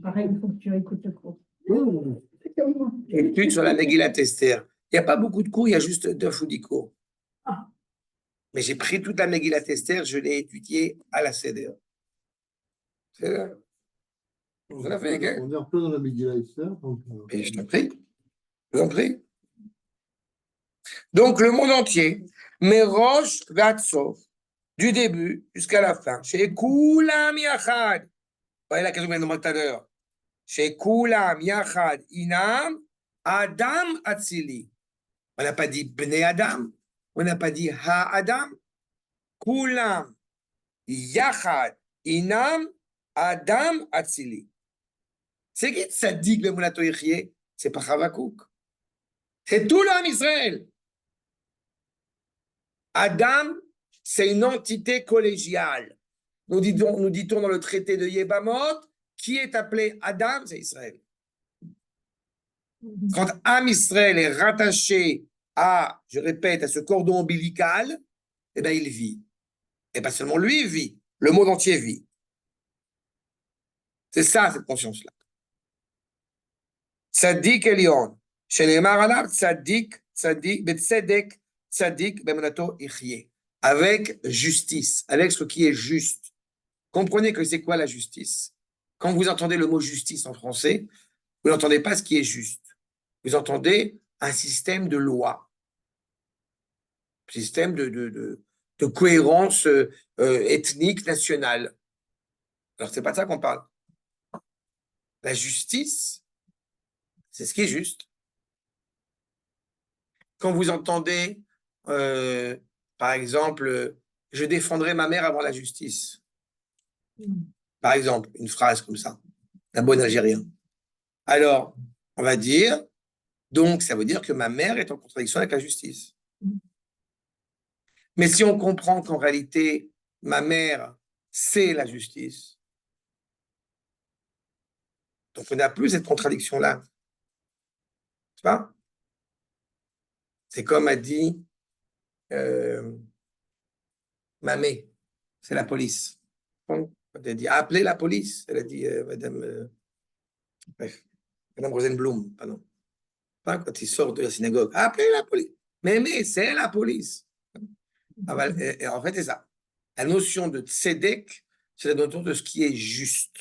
pareil, il faut que tu écoutes le cours. Non, Étude sur la Megillat Esther. Il n'y a pas beaucoup de cours, il y a juste 9 ou 10 cours. Ah. Mais j'ai pris toute la Megillat Esther, je l'ai étudiée à la CDR. C'est là. on Ça l'a fait, ok. on est en plein dans la Megillah Esther. Donc, Et je t'en prie. Je t'en prie. Donc, le monde entier, Merosh Vatsov, du début jusqu'à la fin, chez Kulam Yachad. Vous voyez la question que je viens de demander tout à l'heure. Chez Kulam Yachad Inam Adam Atzili. On n'a pas dit Bnei Adam. On n'a pas dit Ha-Adam. Kulam Yachad Inam Adam Atzili. C'est qui tzaddik le Moulato Yechie? C'est pas Havakouk. C'est tout l'homme Israël. Adam, c'est une entité collégiale. Nous dit-on dans le traité de Yébamot, qui est appelé Adam, c'est Israël. Quand Am Israël est rattaché à, je répète, à ce cordon ombilical, eh bien, il vit. Et pas seulement lui vit, le monde entier vit. C'est ça, cette conscience-là. Tzadik Elion, Shenemar Alav, Tzadik, Betzedek, Tzadik, Bemenato Ichye. Avec justice, avec ce qui est juste. Comprenez que c'est quoi la justice? Quand vous entendez le mot justice en français, vous n'entendez pas ce qui est juste. Vous entendez un système de loi, un système de cohérence ethnique, nationale. Alors, c'est pas de ça qu'on parle. La justice, c'est ce qui est juste. Quand vous entendez, par exemple, je défendrai ma mère avant la justice. Par exemple, une phrase comme ça, d'un bon Algérien. Alors, on va dire, donc ça veut dire que ma mère est en contradiction avec la justice. Mais si on comprend qu'en réalité, ma mère, c'est la justice, donc on n'a plus cette contradiction-là. C'est pas? C'est comme a dit Mamé, c'est la police. Bon, elle a dit, appelez la police. Elle a dit, Madame Rosenblum, pardon. Pas quand il sort de la synagogue, appelez la police. Mais c'est la police. Et en fait, c'est ça. La notion de tzedek, c'est la notion de ce qui est juste.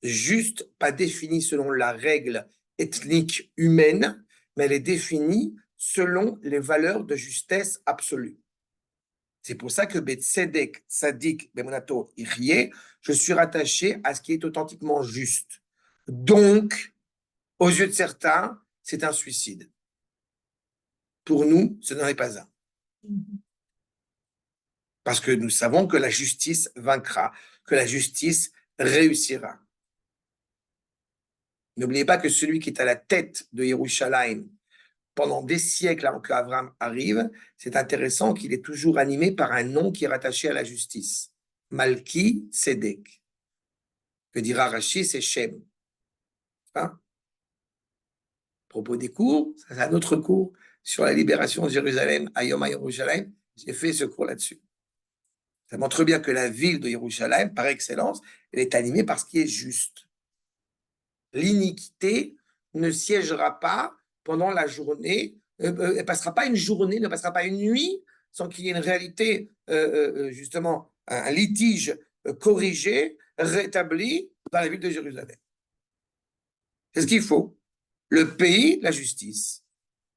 Juste, pas défini selon la règle ethnique humaine, mais elle est définie selon les valeurs de justesse absolue. C'est pour ça que Betzedek, Sadik, Bemonato, Ichye, je suis rattaché à ce qui est authentiquement juste. Donc, aux yeux de certains, c'est un suicide. Pour nous, ce n'en est pas un. Parce que nous savons que la justice vaincra, que la justice réussira. N'oubliez pas que celui qui est à la tête de Yerushalayim pendant des siècles avant qu'Abraham arrive, c'est intéressant qu'il est toujours animé par un nom qui est rattaché à la justice. Malki Tzedek. que dira Rashi, c'est Shem. Hein? À propos des cours, ça, c'est un autre cours sur la libération de Jérusalem, à Yom HaYerushalayim. J'ai fait ce cours là-dessus. Ça montre bien que la ville de Yerushalayim, par excellence, elle est animée par ce qui est juste. L'iniquité ne siégera pas pendant la journée, elle passera pas une journée, ne passera pas une nuit sans qu'il y ait une réalité, justement, un litige corrigé, rétabli dans la ville de Jérusalem. C'est ce qu'il faut. Le pays, la justice.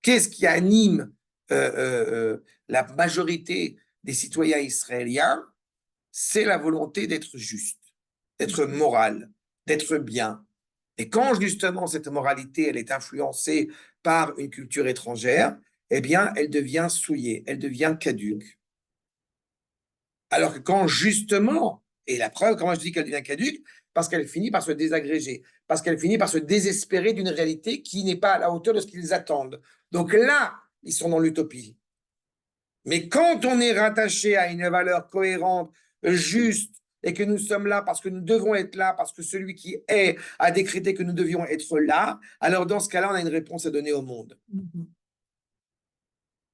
Qu'est-ce qui anime la majorité des citoyens israéliens? C'est la volonté d'être juste, d'être moral, d'être bien. Et quand justement cette moralité, elle est influencée par une culture étrangère, eh bien, elle devient souillée, elle devient caduque. Alors que quand justement, et la preuve, comment je dis qu'elle devient caduque? Parce qu'elle finit par se désagréger, parce qu'elle finit par se désespérer d'une réalité qui n'est pas à la hauteur de ce qu'ils attendent. Donc là, ils sont dans l'utopie. Mais quand on est rattaché à une valeur cohérente, juste, et que nous sommes là parce que nous devons être là, parce que celui qui est a décrété que nous devions être là, alors dans ce cas-là, on a une réponse à donner au monde.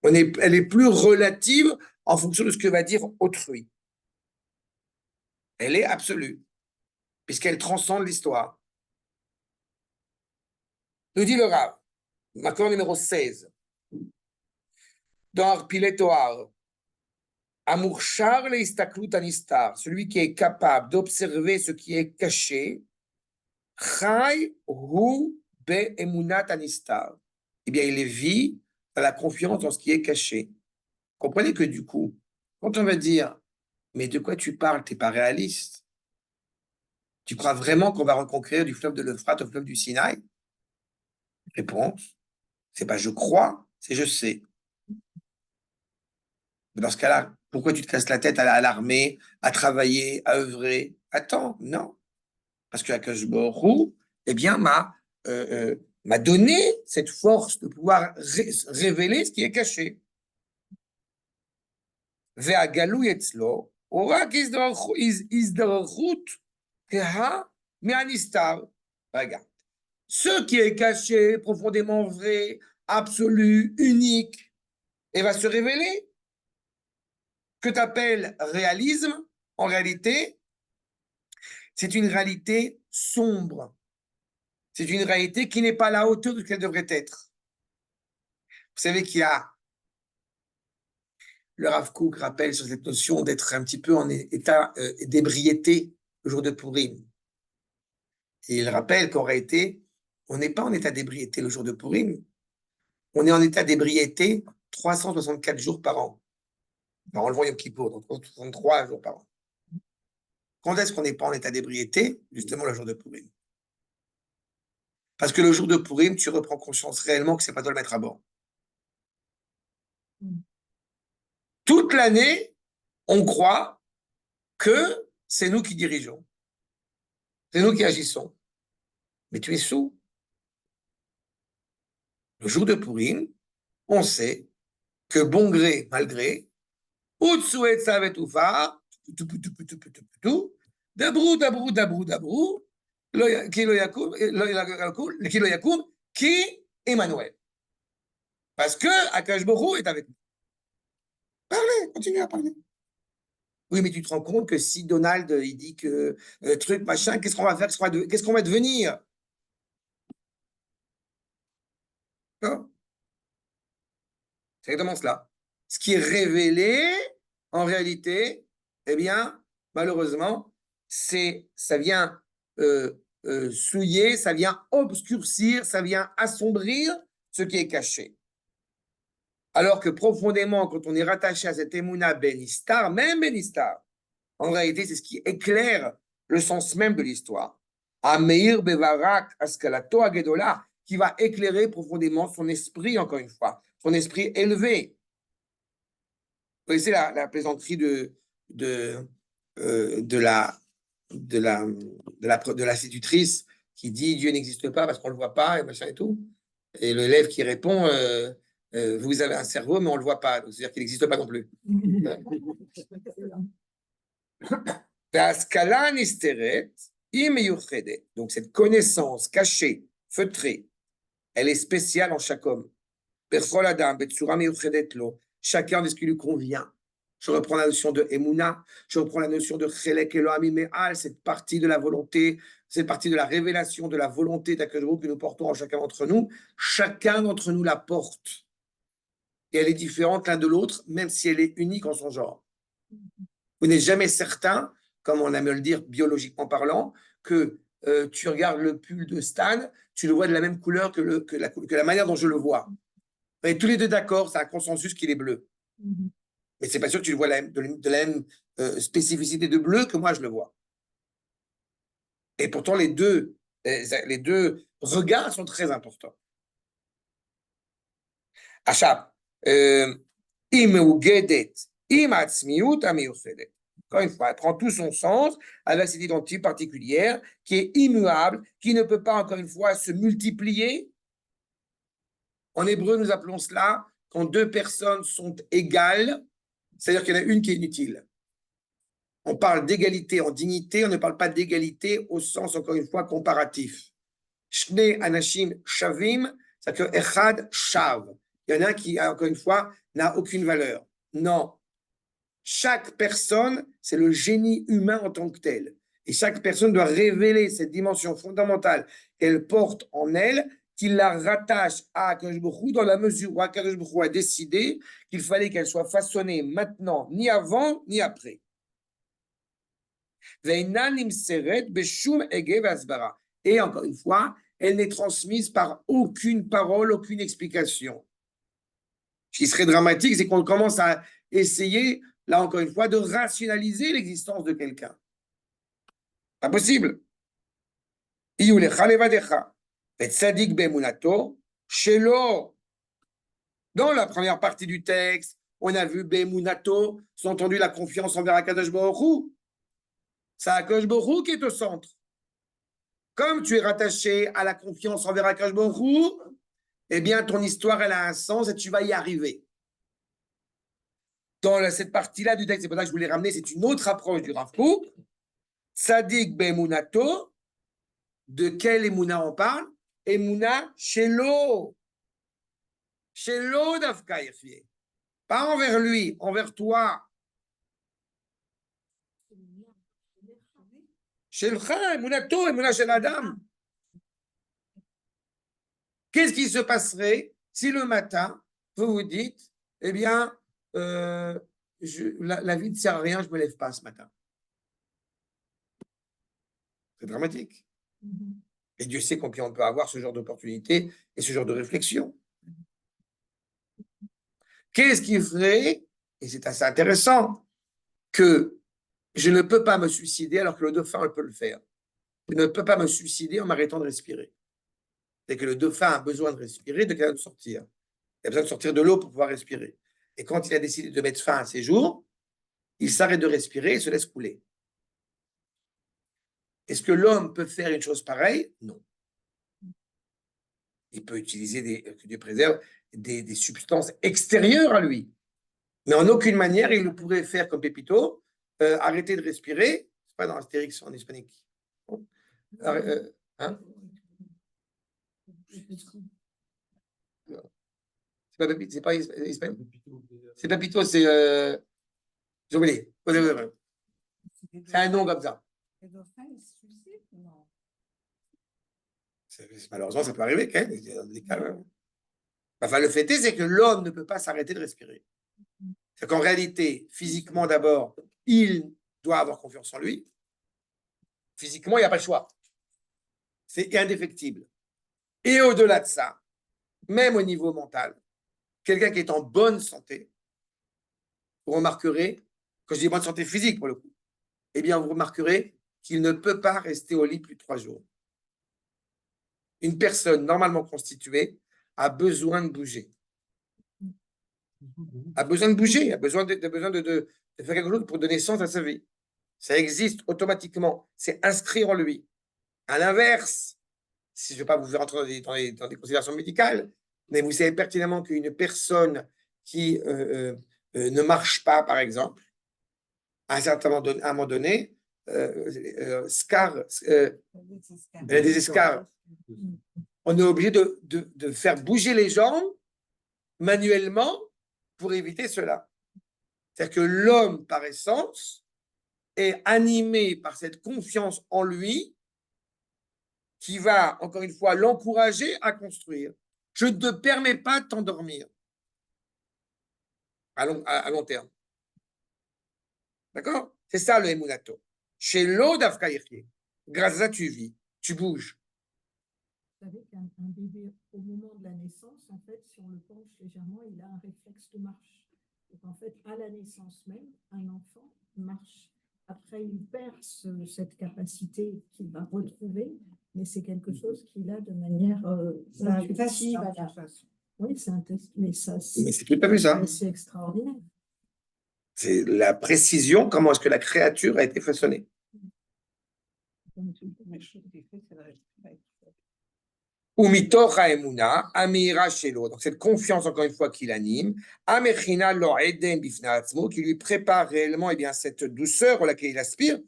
Elle est plus relative en fonction de ce que va dire autrui. Elle est absolue, puisqu'elle transcende l'histoire. Nous dit le Rav, Makor numéro 16, dans Arpilet Toar, Amour Charles et Istaklut Anistar, celui qui est capable d'observer ce qui est caché, Chai Hu Be Emunat Anistar, eh bien, il vit dans la confiance dans ce qui est caché. Comprenez que du coup, quand on va dire, mais de quoi tu parles, tu n'es pas réaliste. Tu crois vraiment qu'on va reconquérir du fleuve de l'Euphrate au fleuve du Sinaï? Réponse, c'est pas je crois, c'est je sais. Dans ce cas-là, pourquoi tu te casses la tête à l'armée, à travailler, à œuvrer? Attends, non. Parce que Akash Borou, eh bien, m'a donné cette force de pouvoir révéler ce qui est caché. והגלוי אצלו הוא רק הזדרכות כהה מהנסתר. Regarde. Ce qui est caché, profondément vrai, absolu, unique, et va se révéler. Que tu appelles réalisme, en réalité, c'est une réalité sombre. C'est une réalité qui n'est pas à la hauteur de ce qu'elle devrait être. Vous savez qu'il y a, le Rav Kook rappelle sur cette notion d'être un petit peu en état d'ébriété le jour de Purim. Et il rappelle qu'en réalité, on n'est pas en état d'ébriété le jour de Purim. On est en état d'ébriété 364 jours par an. En enlevant Yom Kippour, donc 363 jours par an. Quand est-ce qu'on n'est pas en état d'ébriété? Justement le jour de Purim. Parce que le jour de Purim, tu reprends conscience réellement que c'est pas toi le mettre à bord. Toute l'année, on croit que c'est nous qui dirigeons. C'est nous qui agissons. Mais tu es sous. Le jour de Purim, on sait que bon gré, mal gré, Utsouet Savetoufa, Dabrou, Kilo Yakoum, qui Emmanuel. Parce que Akash Borou est avec nous. Parlez, continuez à parler. Oui, mais tu te rends compte que si Donald, il dit que truc, machin, qu'est-ce qu'on va faire? Qu'est-ce qu'on va devenir? Non? C'est exactement cela. Ce qui est révélé, en réalité, eh bien, malheureusement, ça vient souiller, ça vient obscurcir, ça vient assombrir ce qui est caché. Alors que profondément, quand on est rattaché à cette Emouna Benistar, même Benistar, en réalité, c'est ce qui éclaire le sens même de l'histoire. Ameir Bevarak Askalato Agedola, qui va éclairer profondément son esprit, encore une fois, son esprit élevé. Vous connaissez la plaisanterie de l'institutrice qui dit Dieu n'existe pas parce qu'on ne le voit pas, et machin et tout. Et l'élève qui répond vous avez un cerveau, mais on ne le voit pas. C'est-à-dire qu'il n'existe pas non plus. Parce qu'Ala Nisteret, Donc, cette connaissance cachée, feutrée, elle est spéciale en chaque homme. Chacun de ce qui lui convient. Je reprends la notion de Emouna, je reprends la notion de Chelek Elohim Me'al, cette partie de la volonté, cette partie de la révélation de la volonté d'Akadosh que nous portons en chacun d'entre nous. Chacun d'entre nous la porte. Et elle est différente l'un de l'autre, même si elle est unique en son genre. Vous n'êtes jamais certain, comme on aime le dire biologiquement parlant, que tu regardes le pull de Stan, tu le vois de la même couleur que la manière dont je le vois. On est tous les deux d'accord, c'est un consensus qu'il est bleu. Mais c'est pas sûr que tu le vois de la même spécificité de bleu que moi je le vois. Et pourtant, les deux regards sont très importants. Achab, imeugedet, imatzmiut amiyuchedet. Encore une fois, elle prend tout son sens avec cette identité particulière qui est immuable, qui ne peut pas, encore une fois, se multiplier. En hébreu, nous appelons cela quand deux personnes sont égales, c'est-à-dire qu'il y en a une qui est inutile. On parle d'égalité en dignité, on ne parle pas d'égalité au sens, encore une fois, comparatif. Shne anashim shavim, c'est-à-dire que echad shav. Il y en a un qui, encore une fois, n'a aucune valeur. Non. Chaque personne, c'est le génie humain en tant que tel. Et chaque personne doit révéler cette dimension fondamentale qu'elle porte en elle, qu'il la rattache à Akadosh Baruch Hu dans la mesure où Akadosh Baruch Hu a décidé qu'il fallait qu'elle soit façonnée maintenant, ni avant, ni après. Et encore une fois, elle n'est transmise par aucune parole, aucune explication. Ce qui serait dramatique, c'est qu'on commence à essayer, là encore une fois, de rationaliser l'existence de quelqu'un. Pas possible. Dans la première partie du texte, on a vu Bemunato, sous-entendu la confiance envers Akadosh Baruch Hu. C'est Akadosh Baruch Hu qui est au centre. Comme tu es rattaché à la confiance envers Akadosh Baruch Hu, eh bien, ton histoire, elle a un sens et tu vas y arriver. Dans cette partie-là du texte, c'est pour ça que je voulais ramener, c'est une autre approche du Rav Kook. Tzadik Bemunato, de quel Emouna on parle? Emouna Shelo. Shelo Dafka Yefie. Pas envers lui, envers toi. Shelcha, Emunato, Emouna Shel Adam. Qu'est-ce qui se passerait si le matin, vous vous dites, eh bien, la vie ne sert à rien, je ne me lève pas ce matin. C'est dramatique. Et Dieu sait combien on peut avoir ce genre d'opportunité et ce genre de réflexion. Qu'est-ce qui ferait, et c'est assez intéressant, que je ne peux pas me suicider alors que le dauphin peut le faire. Je ne peux pas me suicider en m'arrêtant de respirer. C'est que le dauphin a besoin de respirer, de sortir. Il a besoin de sortir de l'eau pour pouvoir respirer. Et quand il a décidé de mettre fin à ses jours, il s'arrête de respirer et se laisse couler. Est-ce que l'homme peut faire une chose pareille? Non. Il peut utiliser, que Dieu préserve, des substances extérieures à lui. Mais en aucune manière, il ne pourrait faire comme Pépito, arrêter de respirer. C'est pas dans Astérix en hispanique. Hein? C'est pas Pépito, c'est pas hispanique. C'est Pépito, c'est. J'ai oublié. C'est un nom comme ça. Les dauphins, ils se suicident? Non. Malheureusement, ça peut arriver quand même. Enfin, le fait est, c'est que l'homme ne peut pas s'arrêter de respirer. C'est qu'en réalité, physiquement d'abord, il doit avoir confiance en lui. Physiquement, il n'y a pas le choix. C'est indéfectible. Et au-delà de ça, même au niveau mental, quelqu'un qui est en bonne santé, vous remarquerez, quand je dis bonne santé physique pour le coup, eh bien, vous remarquerez qu'il ne peut pas rester au lit plus de 3 jours. Une personne normalement constituée a besoin de bouger. A besoin de bouger, a besoin de faire quelque chose pour donner sens à sa vie. Ça existe automatiquement, c'est inscrit en lui. À l'inverse, si je ne vais pas vous faire entrer dans des considérations médicales, mais vous savez pertinemment qu'une personne qui ne marche pas, par exemple, à un moment donné, des escarres. On est obligé de faire bouger les jambes manuellement pour éviter cela. C'est-à-dire que l'homme, par essence, est animé par cette confiance en lui qui va, encore une fois, l'encourager à construire. Je ne te permets pas de t'endormir à long terme. D'accord? C'est ça le emunato. Chez l'eau d'Afkaïrki, grâce à ça, tu vis, tu bouges. Vous savez qu'un bébé, au moment de la naissance, en fait, si on le penche légèrement, il a un réflexe de marche. Donc, en fait, à la naissance même, un enfant marche. Après, il perd cette capacité qu'il va retrouver, mais c'est quelque chose qu'il a de manière intuitive. Oui, c'est un test, mais ça, Mais c'est tout à fait ça. c'est extraordinaire. C'est la précision, comment est-ce que la créature a été façonnée. Umitoch haemuna, amira shelo. Donc cette confiance, encore une fois, qui l'anime, amechina lo eden bifna atzmo, qui lui prépare réellement cette douceur à laquelle il aspire.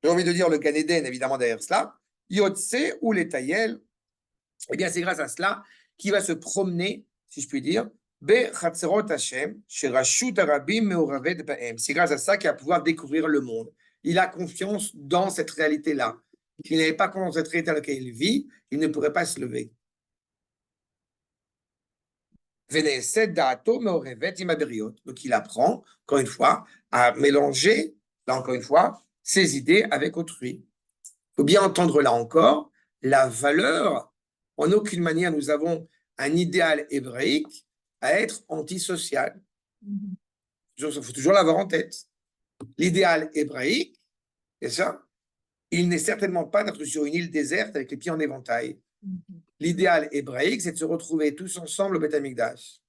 J'ai envie de dire le Gan Eden, évidemment, derrière cela. Yotse ou les Tayel, c'est grâce à cela qu'il va se promener, si je puis dire, c'est grâce à ça qu'il va pouvoir découvrir le monde. Il a confiance dans cette réalité-là. S'il n'avait pas confiance dans cette réalité dans laquelle il vit, il ne pourrait pas se lever. Donc il apprend, encore une fois, à mélanger, là encore une fois, ses idées avec autrui. Il faut bien entendre là encore la valeur. En aucune manière nous avons un idéal hébraïque à être antisocial. Il faut toujours l'avoir en tête. L'idéal hébraïque, c'est ça, il n'est certainement pas d'être sur une île déserte avec les pieds en éventail. L'idéal hébraïque, c'est de se retrouver tous ensemble au Beth Amikdash.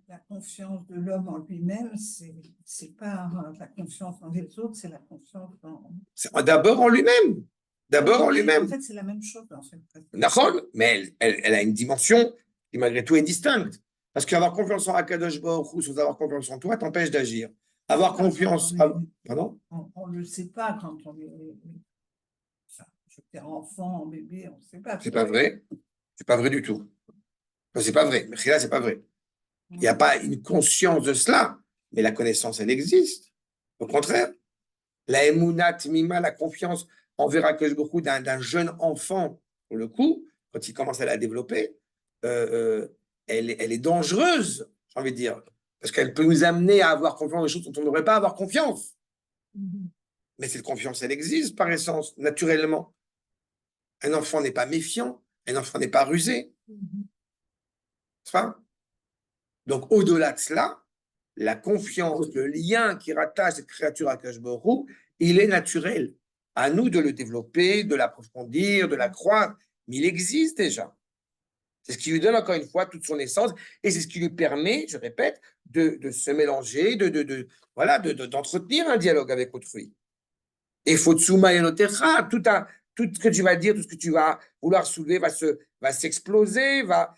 La confiance de l'homme en lui-même, c'est pas la confiance en les autres, c'est la confiance en... D'abord en lui-même. D'abord en lui-même. En fait, c'est la même chose dans cette pratique. D'accord, mais elle a une dimension qui malgré tout est distincte. Parce qu'avoir confiance en Akadosh Baruch Hu sans avoir confiance en toi t'empêche d'agir. Avoir confiance... Pardon? On ne le sait pas quand on est... Enfin, je veux dire, enfant, bébé, on ne sait pas. C'est pas vrai. C'est pas vrai du tout. Non, c'est pas vrai. Mais là, c'est pas vrai. Il n'y a pas une conscience de cela, mais la connaissance, elle existe. Au contraire, la emunat mima, la confiance envers Akadosh Baruch Hu d'un jeune enfant, pour le coup, quand il commence à la développer, elle est dangereuse, j'ai envie de dire, parce qu'elle peut nous amener à avoir confiance dans des choses dont on n'aurait pas à avoir confiance. Mais cette confiance, elle existe par essence, naturellement. Un enfant n'est pas méfiant, un enfant n'est pas rusé. C'est pas? Donc, au-delà de cela, la confiance, le lien qui rattache cette créature à Akadosh Baruch Hu, il est naturel. À nous de le développer, de l'approfondir, de la croire, mais il existe déjà. C'est ce qui lui donne encore une fois toute son essence et c'est ce qui lui permet, je répète, de se mélanger, d'entretenir un dialogue avec autrui. Et Fotsuma Yenotecha, tout ce que tu vas dire, tout ce que tu vas vouloir soulever va s'exploser, va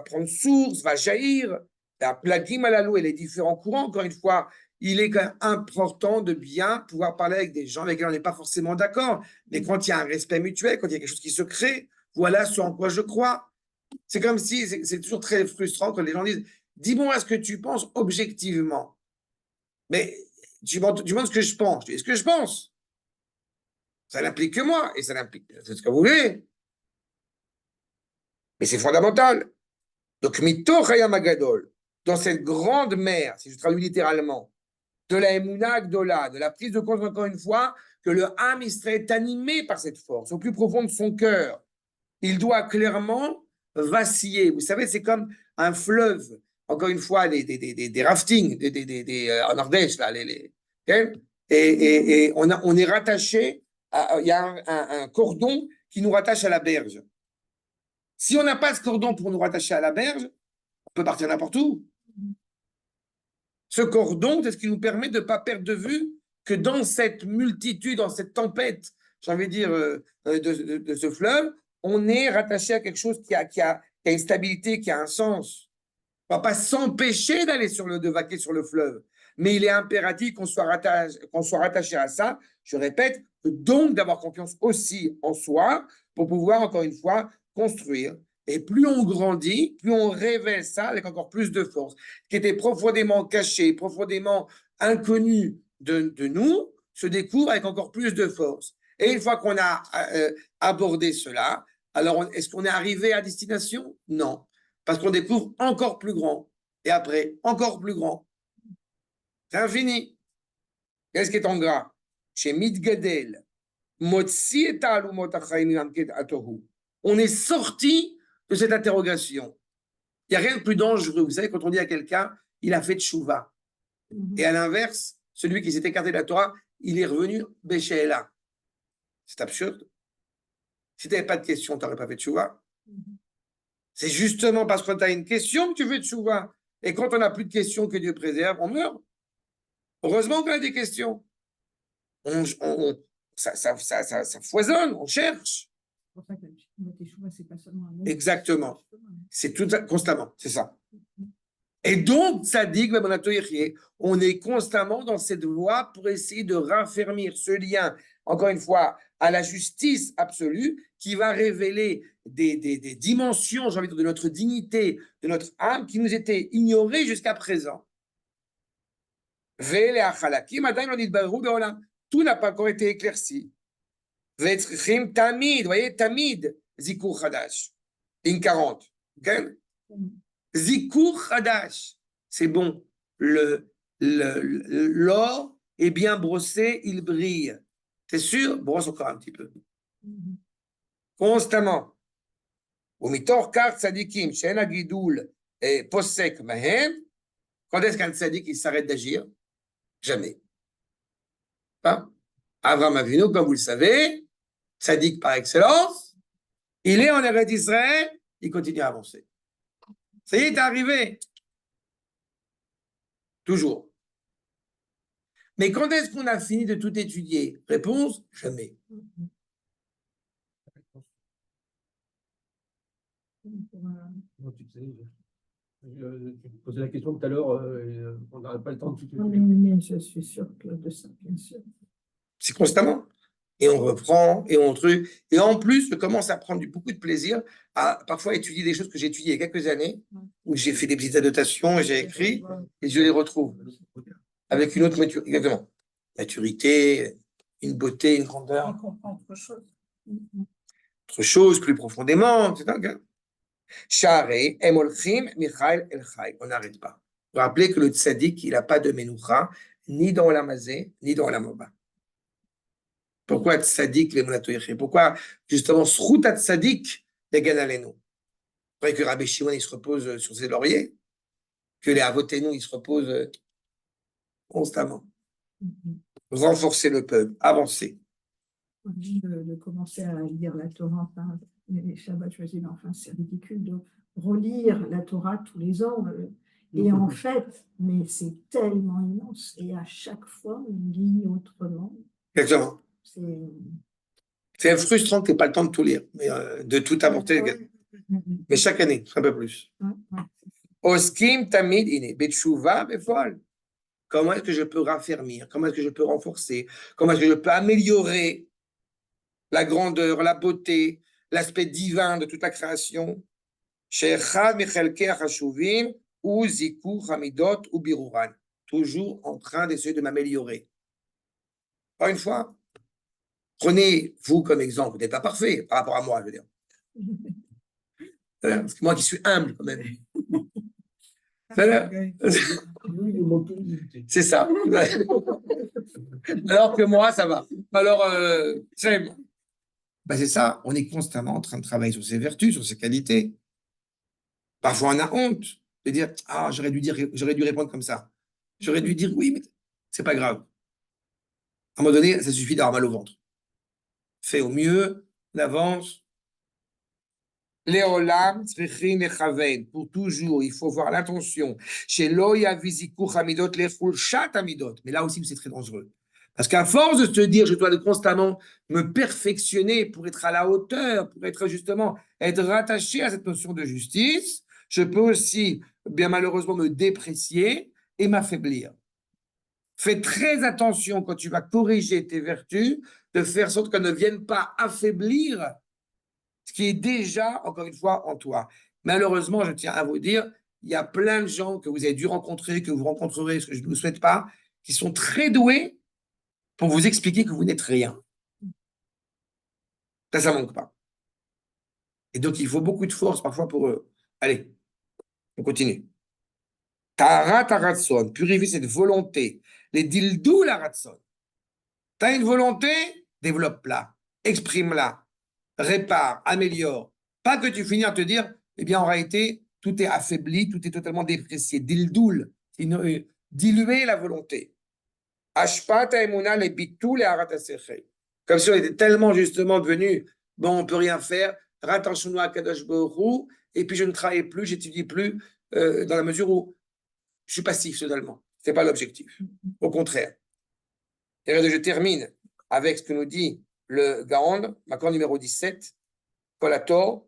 prendre source, va jaillir. La plagim à la lou et les différents courants, encore une fois, il est quand même important de bien pouvoir parler avec des gens avec lesquels on n'est pas forcément d'accord. Mais quand il y a un respect mutuel, quand il y a quelque chose qui se crée, voilà ce en quoi je crois. C'est comme si, c'est toujours très frustrant quand les gens disent « Dis-moi ce que tu penses objectivement. » Mais tu demandes ce que je pense. Je dis « Ce que je pense. » Ça n'implique que moi et ça n'implique, c'est ce que vous voulez. Mais c'est fondamental. Donc, Mito Chayam Agadol, dans cette grande mer, si je traduis littéralement, de la Emouna Agdola, de la prise de conscience, encore une fois, que le Ham Israël est animé par cette force, au plus profond de son cœur. Il doit clairement vaciller. Vous savez, c'est comme un fleuve, encore une fois, des raftings, en Ardèche, là, et on est rattaché, il y a un cordon qui nous rattache à la berge. Si on n'a pas ce cordon pour nous rattacher à la berge, on peut partir n'importe où. Ce cordon, c'est ce qui nous permet de ne pas perdre de vue que dans cette multitude, dans cette tempête, j'ai envie de dire, de ce fleuve, on est rattaché à quelque chose qui a une stabilité, qui a un sens. On ne va pas s'empêcher de vaquer sur le fleuve. mais il est impératif qu'on soit rattaché à ça. Je répète, donc d'avoir confiance aussi en soi pour pouvoir, encore une fois, construire. Et plus on grandit, plus on révèle ça avec encore plus de force. Ce qui était profondément caché, profondément inconnu de nous, se découvre avec encore plus de force. Et une fois qu'on a abordé cela, alors est-ce qu'on est arrivé à destination? Non. Parce qu'on découvre encore plus grand. Et après, encore plus grand. C'est infini. Qu'est-ce qui est en gras? Chez Midgadel, Motsi et Ta'alumot Achaim Atohu. On est sorti de cette interrogation. Il n'y a rien de plus dangereux. Vous savez, quand on dit à quelqu'un, il a fait tchouva. Et à l'inverse, celui qui s'est écarté de la Torah, il est revenu Béchéla. C'est absurde. Si tu n'avais pas de question, tu n'aurais pas fait tchouva. C'est justement parce que tu as une question que tu fais tchouva. Et quand on n'a plus de questions, que Dieu préserve, on meurt. Heureusement qu'on a des questions. Ça foisonne, on cherche. C'est pour ça que la teshuva, c'est pas seulement un mot. Exactement. C'est tout constamment, c'est ça. Et donc, ça dit que on est constamment dans cette voie pour essayer de raffermir ce lien, encore une fois, à la justice absolue qui va révéler des dimensions, j'ai envie de dire, de notre dignité, de notre âme qui nous étaient ignorées jusqu'à présent. Tout n'a pas encore été éclairci. Tamid, vous voyez, Tamid, Zikur Khadash, ligne 40. Okay? Zikur Khadash, c'est bon. L'or est bien brossé, il brille. T'es sûr? Brosse encore un petit peu. Constamment. Umitor kar tzadikim, she'en gidoul et posek mahem. Quand est-ce qu'un tzadik il s'arrête d'agir? Jamais. Pas? Abraham Avinu, comme vous le savez, tzaddik par excellence, il est en Eretz Israël, il continue à avancer. Ça y est, t'es arrivé. Toujours. Mais quand est-ce qu'on a fini de tout étudier? Réponse, jamais. Non, tu sais, tu posais la question tout à l'heure, on n'aurait pas le temps de tout Oui, mais je suis sûre de ça, bien sûr. C'est constamment. Et on reprend, et on truc. Et en plus, je commence à prendre beaucoup de plaisir à parfois étudier des choses que j'ai étudiées il y a quelques années, où j'ai fait des petites annotations, et j'ai écrit, et je les retrouve. Avec une autre maturité, exactement. Maturité, une beauté, une grandeur. On comprend autre chose. Autre chose, plus profondément, etc. Share, Emolchim, Michael, El-Chai. On n'arrête pas. Vous rappelez que le tzaddik, il n'a pas de menoucha, ni dans la mazé, ni dans la moba. Pourquoi tzaddik, les monatoyechim? Pourquoi, justement, sruta tzaddik, les ganalenu? Pourquoi que Rabbi Shimon, il se repose sur ses lauriers? Que les avotenu, ils se reposent constamment. Renforcer le peuple, avancer. De commencer à lire la Torah, enfin, les Shabbats, je me dis, enfin, c'est ridicule de relire la Torah tous les ans. Et en fait, mais c'est tellement immense. Et à chaque fois, on lit autrement. Exactement. C'est frustrant que tu n'aies pas le temps de tout lire, mais de tout apporter. Mais chaque année, un peu plus. Oskim tamid ine, betshuva befol. Comment est-ce que je peux raffermir? Comment est-ce que je peux renforcer? Comment est-ce que je peux améliorer la grandeur, la beauté, l'aspect divin de toute la création? Toujours en train d'essayer de m'améliorer. Encore une fois, prenez vous comme exemple. Vous n'êtes pas parfait par rapport à moi, je veux dire. Parce que moi qui suis humble quand même. C'est ça. Alors que moi, ça va. Alors, c'est ça. On est constamment en train de travailler sur ses vertus, sur ses qualités. Parfois, on a honte de dire « Ah, j'aurais dû répondre comme ça. J'aurais dû dire oui, mais c'est pas grave. » À un moment donné, ça suffit d'avoir mal au ventre. Fais au mieux, on avance. Léolam, pour toujours, il faut voir l'attention. Chez Loya Vizikou Hamidot, les Chat Hamidot. Mais là aussi, c'est très dangereux. Parce qu'à force de se dire, je dois constamment me perfectionner pour être à la hauteur, pour être justement, être rattaché à cette notion de justice, je peux aussi, bien malheureusement, me déprécier et m'affaiblir. Fais très attention quand tu vas corriger tes vertus, de faire en sorte qu'elles ne viennent pas affaiblir ce qui est déjà, encore une fois, en toi. Malheureusement, je tiens à vous dire, il y a plein de gens que vous avez dû rencontrer, que vous rencontrerez, ce que je ne vous souhaite pas, qui sont très doués pour vous expliquer que vous n'êtes rien. Ça manque pas. Et donc, il faut beaucoup de force parfois pour eux. Allez, on continue. Taharat haratson, purifie cette volonté. Les dildou la ratson. Tu as une volonté, développe-la, exprime-la, répare, améliore. Pas que tu finis à te dire, eh bien, en réalité, tout est affaibli, tout est totalement déprécié. Dildoul, diluer la volonté. Ashpat emuna les bitou les harat asechel. Comme si on était tellement justement devenu, bon, on ne peut rien faire, rattachons-nous à Kadosh Baruch Hu, et puis je ne travaille plus, j'étudie plus, dans la mesure où je suis passif totalement. Ce n'est pas l'objectif. Au contraire. Et je termine avec ce que nous dit le Gaon, Makor numéro 17, Kolator,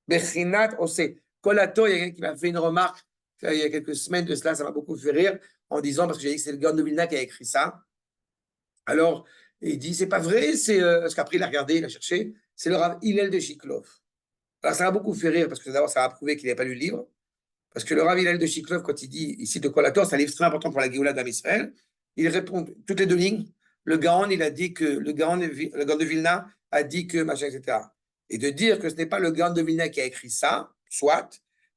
Bechinat Ose. Kolator, il y a quelqu'un qui m'a fait une remarque il y a quelques semaines de cela, ça m'a beaucoup fait rire, en disant, parce que j'ai dit que c'est le Gaon de Vilna qui a écrit ça. Alors, il dit, c'est pas vrai, c'est parce qu'après il a regardé, il a cherché, c'est le Rav Hillel de Chiklov. Alors, ça m'a beaucoup fait rire, parce que d'abord, ça a prouvé qu'il n'avait pas lu le livre. Parce que le Rav Hillel de Chiklov, quand il dit ici de Kolator, c'est un livre très important pour la Géoula d'Am Israël, il répond toutes les deux lignes. Le Gaon, il a dit que le Gaon de Vilna a dit que machin, etc. Et de dire que ce n'est pas le Gaon de Vilna qui a écrit ça, soit,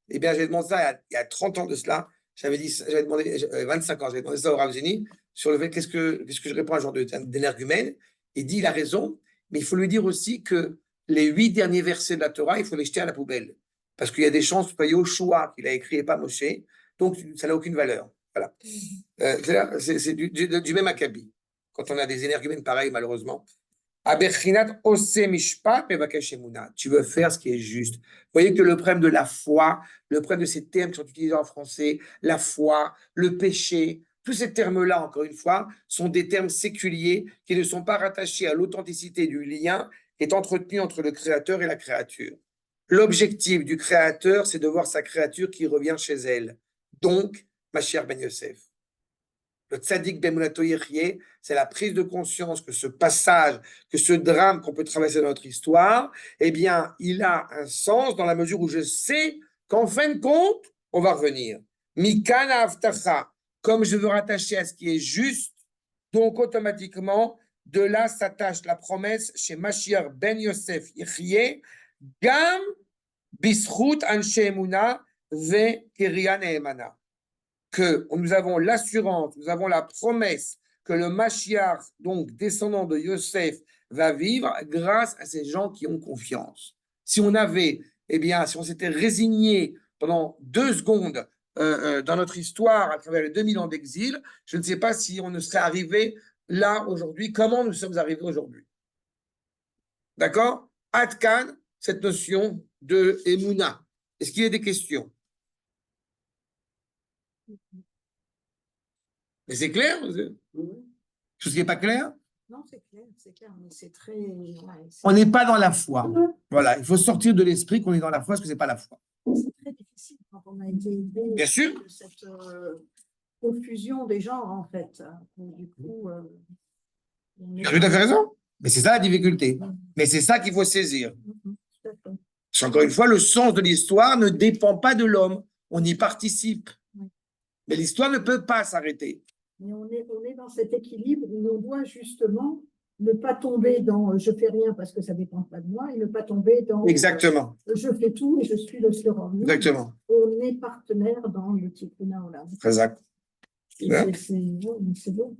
eh bien, j'ai demandé ça il y a 30 ans de cela. J'avais demandé 25 ans, j'avais demandé ça au Rav Zini sur le fait qu'est-ce que je réponds à un genre d'énergumène. Il dit, il a raison, mais il faut lui dire aussi que les 8 derniers versets de la Torah, il faut les jeter à la poubelle. Parce qu'il y a des chances que Yoshua qu'il a écrit et pas Moshe, donc ça n'a aucune valeur. Voilà. C'est du même acabit. Quand on a des énergumènes pareils, malheureusement. Tu veux faire ce qui est juste. Vous voyez que le problème de la foi, le problème de ces termes qui sont utilisés en français, la foi, le péché, tous ces termes-là, encore une fois, sont des termes séculiers qui ne sont pas rattachés à l'authenticité du lien qui est entretenu entre le Créateur et la créature. L'objectif du Créateur, c'est de voir sa créature qui revient chez elle. Donc, Mashiach ben Yosef. Le tzaddik be'emunato yechyeh, c'est la prise de conscience que ce passage, que ce drame qu'on peut traverser dans notre histoire, eh bien, il a un sens dans la mesure où je sais qu'en fin de compte, on va revenir. Mikana avtacha, comme je veux rattacher à ce qui est juste, donc automatiquement, de là s'attache la promesse chez Mashiach ben Yosef yechyeh, gam bischut anshe emuna ve keria neemana. Que nous avons l'assurance, nous avons la promesse que le Mashiach, donc descendant de Yosef, va vivre grâce à ces gens qui ont confiance. Si on avait, eh bien, si on s'était résigné pendant 2 secondes dans notre histoire à travers les 2000 ans d'exil, je ne sais pas si on ne serait arrivé là aujourd'hui, comment nous sommes arrivés aujourd'hui. D'accord? Adkan, cette notion de Emouna. Est-ce qu'il y a des questions? Mais c'est clair? Chose qui n'est pas clair? Non, c'est clair, mais c'est très. On n'est pas dans la foi. Voilà, il faut sortir de l'esprit qu'on est dans la foi, parce que ce n'est pas la foi. C'est très difficile quand on a été élevé. Bien sûr. De cette confusion des genres, en fait. Donc, du coup. Tu as tout à fait raison. Mais c'est ça la difficulté. Mais c'est ça qu'il faut saisir. Tout à fait. Parce qu'encore une fois, le sens de l'histoire ne dépend pas de l'homme. On y participe. Mais l'histoire ne peut pas s'arrêter. Mais on est dans cet équilibre où on doit justement ne pas tomber dans je fais rien parce que ça ne dépend pas de moi et ne pas tomber dans Exactement. Je fais tout et je suis le surhomme. Exactement. On est partenaire dans le Tikkun Olam. Exact. C'est beau.